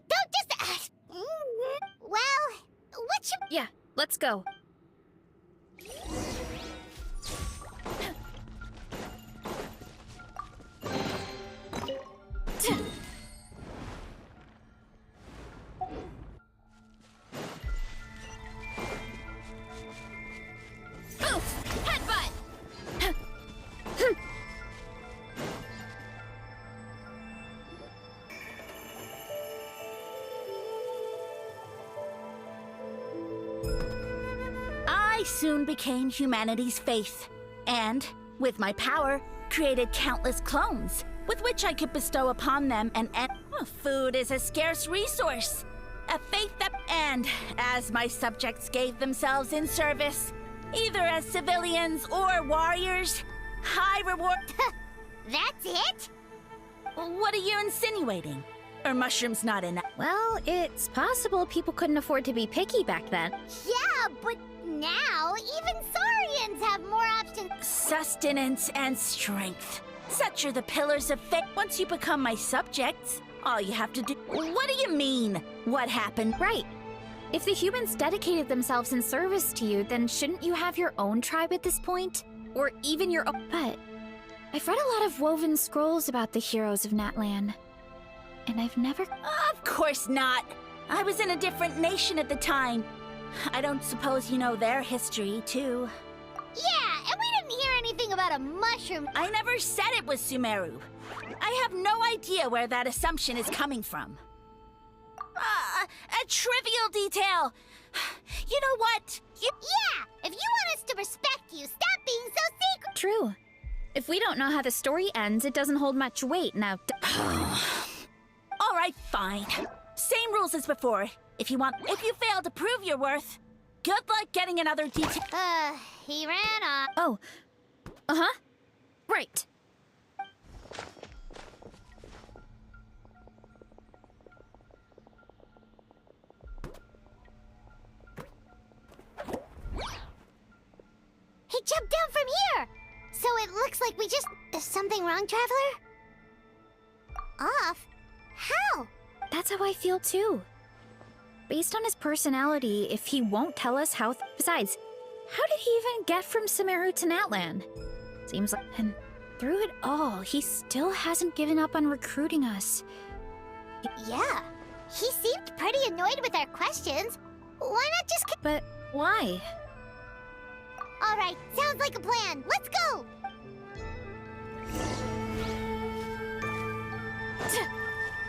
don't just... Well, what should... Yeah, let's go. Oof! Headbutt! I soon became humanity's faith, and, with my power, created countless clones, with which I could bestow upon them food is a scarce resource. A faith that... And as my subjects gave themselves in service, either as civilians or warriors, high reward... That's it? What are you insinuating? Are mushrooms not enough? Well, it's possible people couldn't afford to be picky back then. Yeah, but now even Saurians have more options. Sustenance and strength. Such are the pillars of faith. Once you become my subjects, all you have to do... What do you mean? What happened? Right. If the humans dedicated themselves in service to you, then shouldn't you have your own tribe at this point? Or even your own... But I've read a lot of woven scrolls about the heroes of Natlan. And I've never... Of course not. I was in a different nation at the time. I don't suppose you know their history, too. Yeah, and we didn't hear anything about a mushroom. I never said it was Sumeru. I have no idea where that assumption is coming from. A trivial detail. You know what? Yeah, if you want us to respect you, stop being so secret. True. If we don't know how the story ends, it doesn't hold much weight now. All right, fine. Same rules as before. If you fail to prove your worth, good luck getting another detail. He ran off. Oh. Uh-huh. Right. He jumped down from here! So it looks like we just... Is something wrong, Traveler? Off? How? That's how I feel too. Based on his personality, if he won't tell us how... Besides, How did he even get from Sumeru to Natlan? Seems like... And through it all, he still hasn't given up on recruiting us. Yeah, he seemed pretty annoyed with our questions. Why not just... But why? All right, sounds like a plan. Let's go!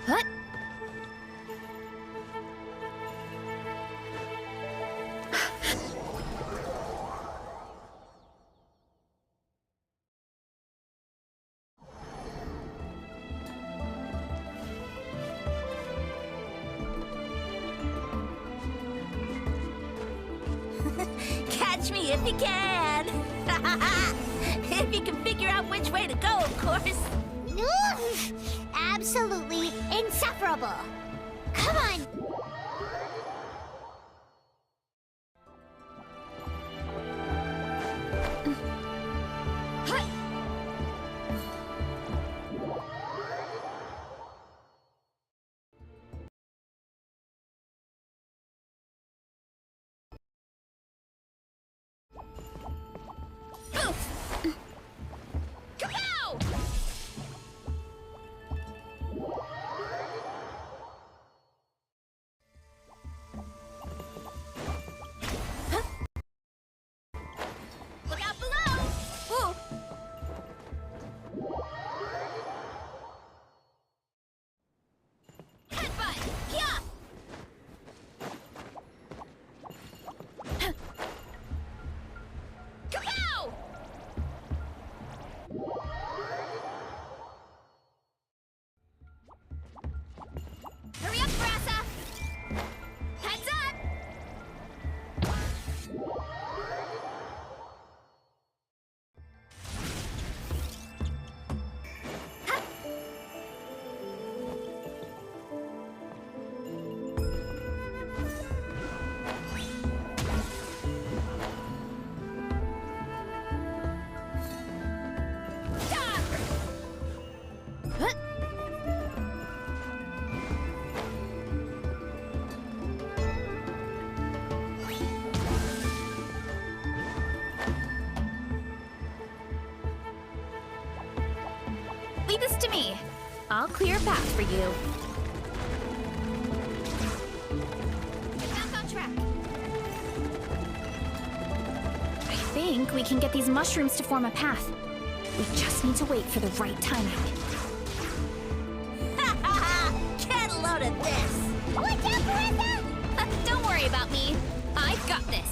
What? Catch me if you can. If you can figure out which way to go, of course. Absolutely insufferable. Come on. Look out below! Ooh. Headbutt! Yeah! Kapow! Hurry up, Brassa! Heads up! What? Leave this to me. I'll clear a path for you. Get back on track. I think we can get these mushrooms to form a path. We just need to wait for the right timing. Get a load of this! Watch out, Marissa! Don't worry about me. I've got this.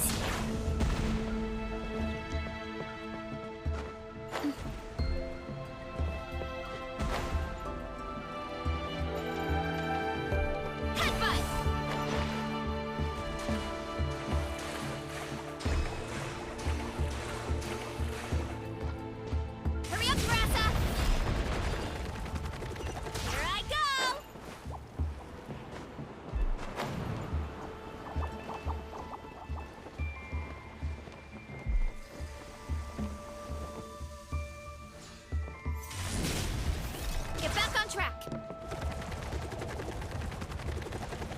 Headbutt! Hurry up, Brassa! Here I go! Get back on track.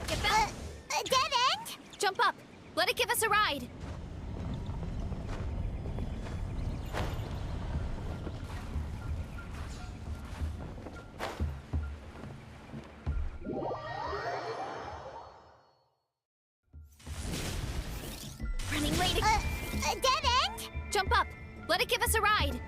Get back. A dead end? Jump up. Let it give us a ride. Running late. A dead end? Jump up. Let it give us a ride.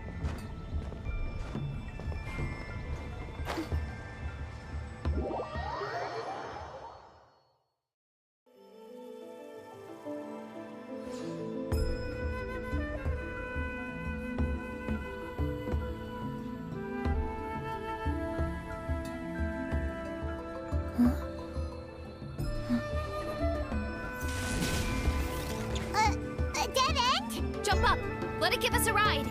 A dead end? Jump up. Let it give us a ride.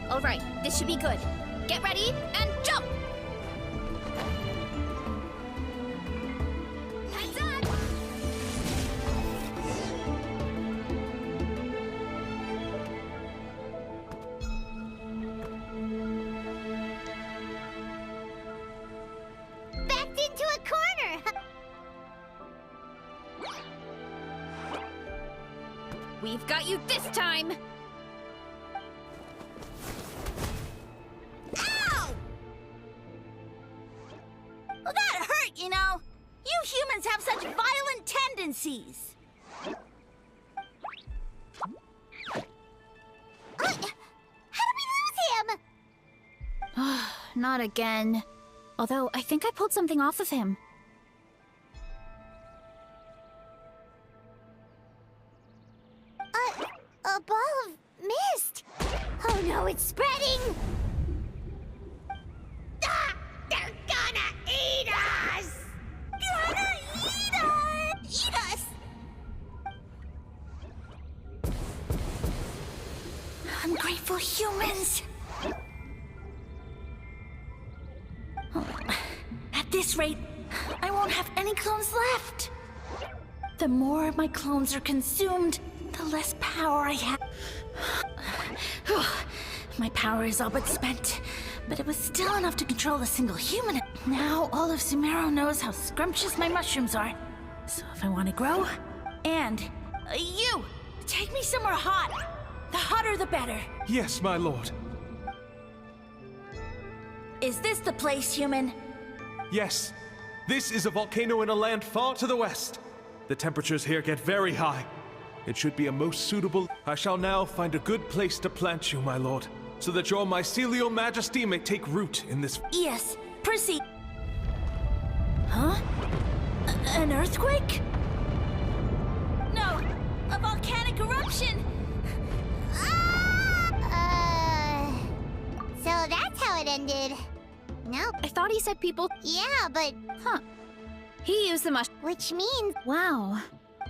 All right, this should be good. Get ready and jump! Heads up! We've got you this time! Ow! Well, that hurt, you know. You humans have such violent tendencies. How did we lose him? Not again. Although, I think I pulled something off of him. A ball of mist. Oh no, it's spreading. Ah, they're gonna eat us. Gonna eat us! Eat us! Ungrateful humans! At this rate, I won't have any clones left. The more my clones are consumed, the less power I have. My power is all but spent, but it was still enough to control a single human. Now all of Sumero knows how scrumptious my mushrooms are. So if I want to grow, and you, take me somewhere hot. The hotter the better. Yes, my lord. Is this the place, human? Yes. This is a volcano in a land far to the west. The temperatures here get very high. It should be a most suitable... I shall now find a good place to plant you, my lord, so that your mycelial majesty may take root in this... Yes, proceed. Huh? An earthquake? No, a volcanic eruption! So that's how it ended. Nope. I thought he said people... Yeah, but... Huh. He used the mush... Which means... Wow.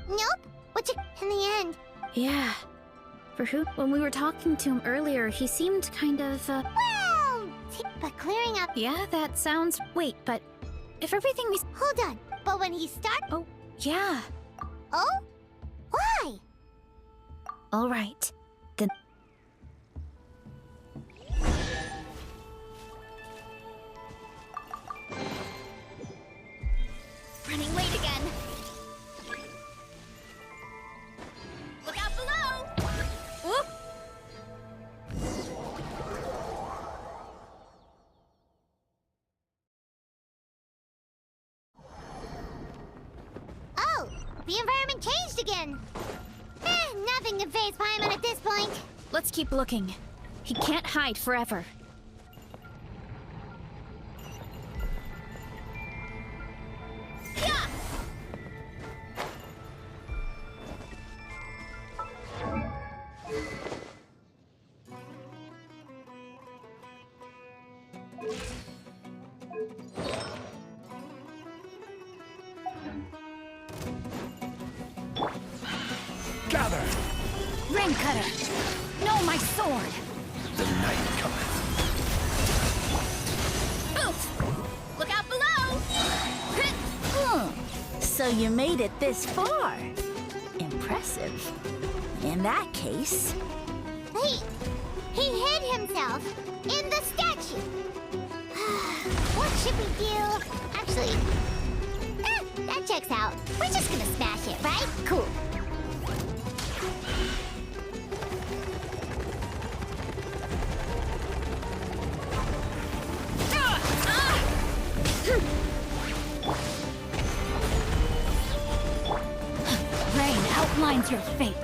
Nope. Which, in the end... Yeah. For who? When we were talking to him earlier, he seemed kind of, Well... But clearing up... Yeah, that sounds... Wait, but... If everything we... Hold on. But when he started... Oh, yeah. Oh? Why? All right. Then... Running late again. Look out below! Whoop! Oh! The environment changed again! Nothing to face Paimon at this point. Let's keep looking. He can't hide forever. Yeah! Gather! Rain Cutter! No, my sword! The night cometh. Oof! Look out below! So you made it this far. Impressive. In that case... He hid himself in the statue. What should we do? Actually, that checks out. We're just gonna smash it, right? Cool. Rain outlines your fate.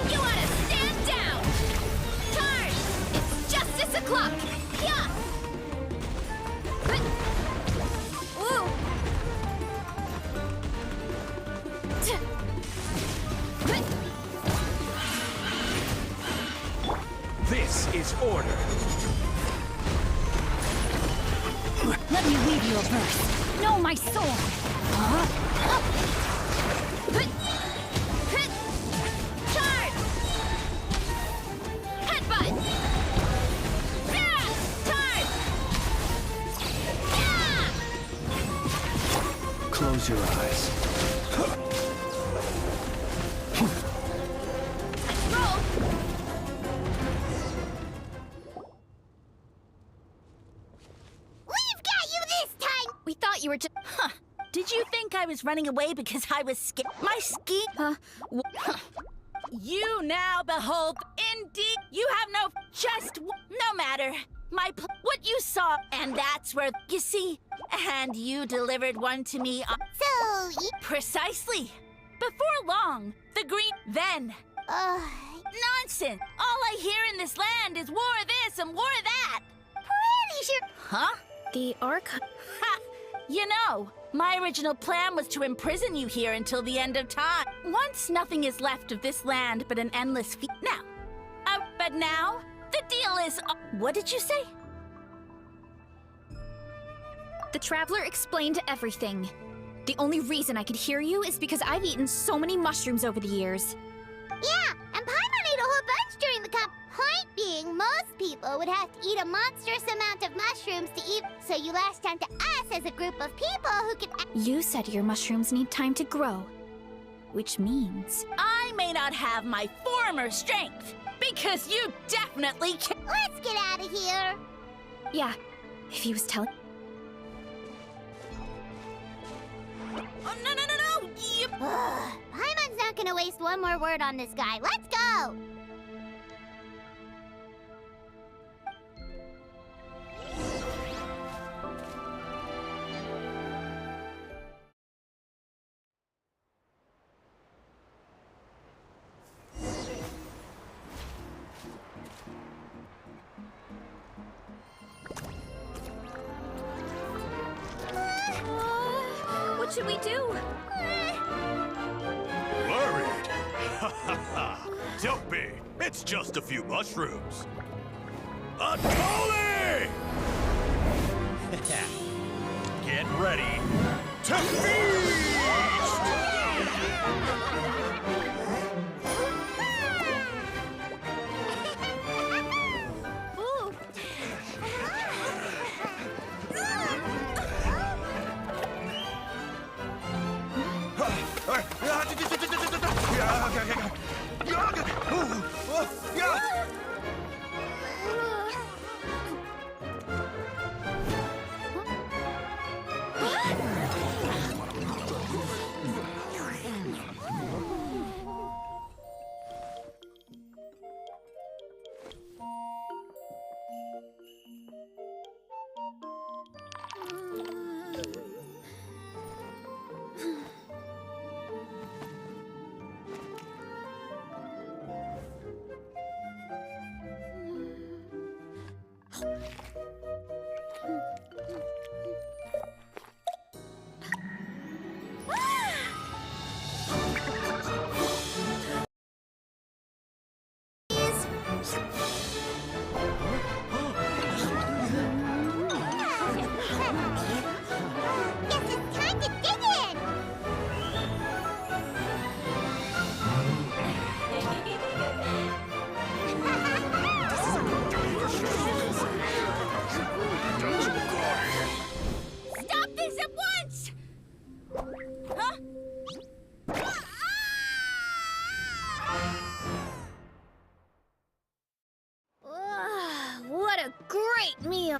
You ought to stand down! Charge! It's justice o'clock! Yeah! Woo! This is order. Let me weave you a verse. No, my sword! Charge! Headbutt! Yeah! Charge! Yeah! Close your eyes. Roll! you were just. Huh. Did you think I was running away because I was scared? My ski? Huh? You now behold. Indeed, you have no. No matter. What you saw, and that's where. You see, and you delivered one to me. Precisely. Before long, the green. Then. Nonsense! All I hear in this land is war this and war that! Pretty sure. Huh? The Arch. Ha! You know, my original plan was to imprison you here until the end of time. Once nothing is left of this land but an endless but now, the deal is... what did you say? The Traveler explained everything. The only reason I could hear you is because I've eaten so many mushrooms over the years. Yeah, and Paimon ate a whole bunch during the Point being, most people would have to eat a monstrous amount of mushrooms to eat, so you latched onto us as a group of people who could... You said your mushrooms need time to grow, which means... I may not have my former strength, because you definitely can... Let's get out of here! Yeah, if he was telling... Oh, no! Paimon's not gonna waste one more word on this guy. Let's go! What should we do? Worried? Ha ha ha! Don't be. It's just a few mushrooms. A Tolly! Get ready to feast!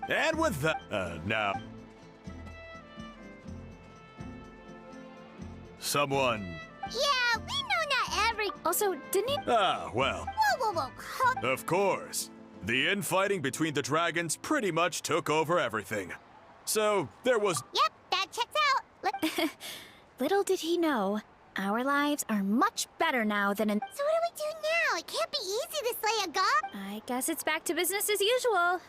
And with that, now... Someone... Yeah, we know not every... Also, didn't he... Ah, well... Whoa. Of course. The infighting between the dragons pretty much took over everything. So, there was... Yep, that checks out. Little did he know, our lives are much better now than in... So what do we do now? It can't be easy to slay a god. I guess it's back to business as usual.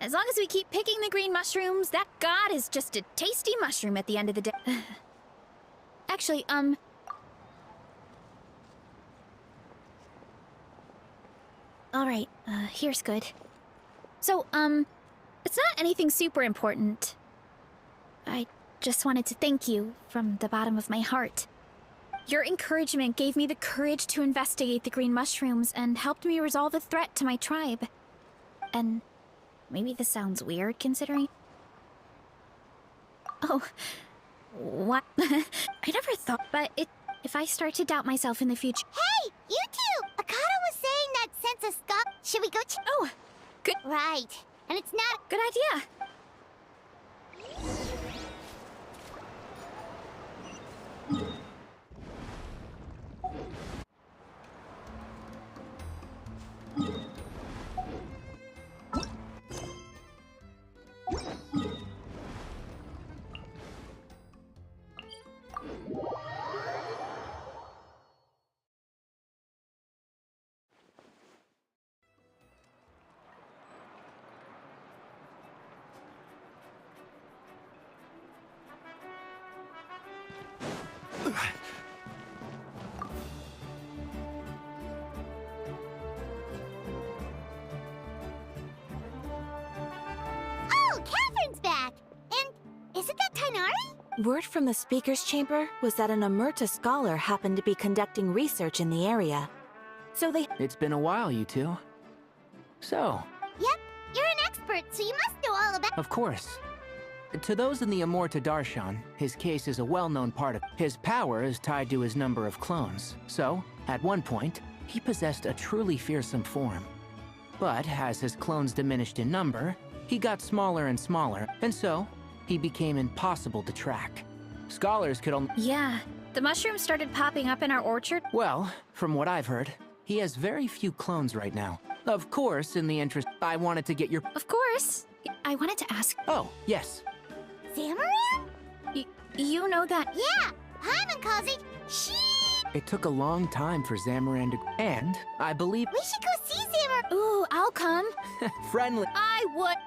As long as we keep picking the green mushrooms, that god is just a tasty mushroom at the end of the day. Actually, Alright, here's good. So, it's not anything super important. I just wanted to thank you from the bottom of my heart. Your encouragement gave me the courage to investigate the green mushrooms and helped me resolve a threat to my tribe. And maybe this sounds weird considering... Oh, what? I never thought, but if I start to doubt myself in the future... Hey, you two! Akata was saying that sense of scope. Should we go Oh, good. Right. And it's not... Good idea. Oh, Catherine's back! And isn't that Tainari? Word from the speaker's chamber was that an Emerta scholar happened to be conducting research in the area. So they... It's been a while, you two. So, Yep, you're an expert, so you must know all about... of course. To those in the Amorta Darshan, his case is a well-known part of... His power is tied to his number of clones. So, at one point, he possessed a truly fearsome form. But as his clones diminished in number, he got smaller and smaller, and so, he became impossible to track. Scholars could only... Yeah, the mushrooms started popping up in our orchard. Well, from what I've heard, he has very few clones right now. Of course, in the interest, I wanted to get your... Of course. I wanted to ask... Oh, yes. Zamaran? You know that... Yeah, Paimon calls it she. It took a long time for Zamaran to... And, I believe... We should go see Zamaran. Ooh, I'll come. Friendly... I would...